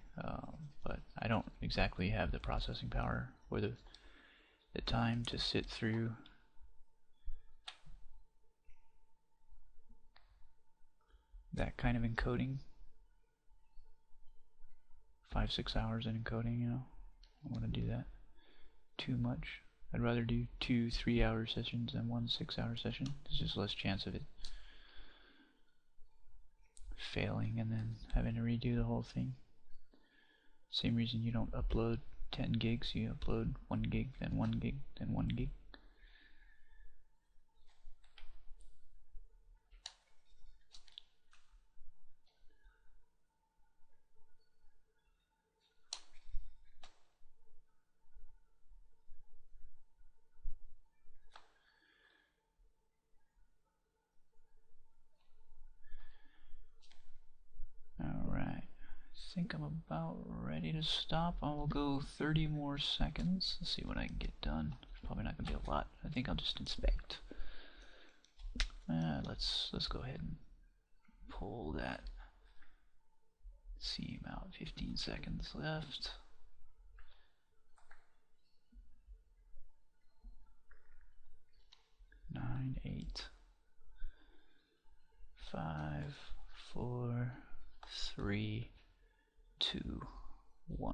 but I don't exactly have the processing power or the time to sit through that kind of encoding. 5-6 hours in encoding, you know. I don't want to do that too much. I'd rather do 2 3-hour sessions than 1 6-hour session. There's just less chance of it failing and then having to redo the whole thing. Same reason you don't upload 10 gigs, you upload 1 gig, then 1 gig, then 1 gig. I think I'm about ready to stop. I will go 30 more seconds. Let's see what I can get done. It's probably not going to be a lot. I think I'll just inspect. Let's go ahead and pull that seam out. 15 seconds left. 9, 8, 5, 4, 3,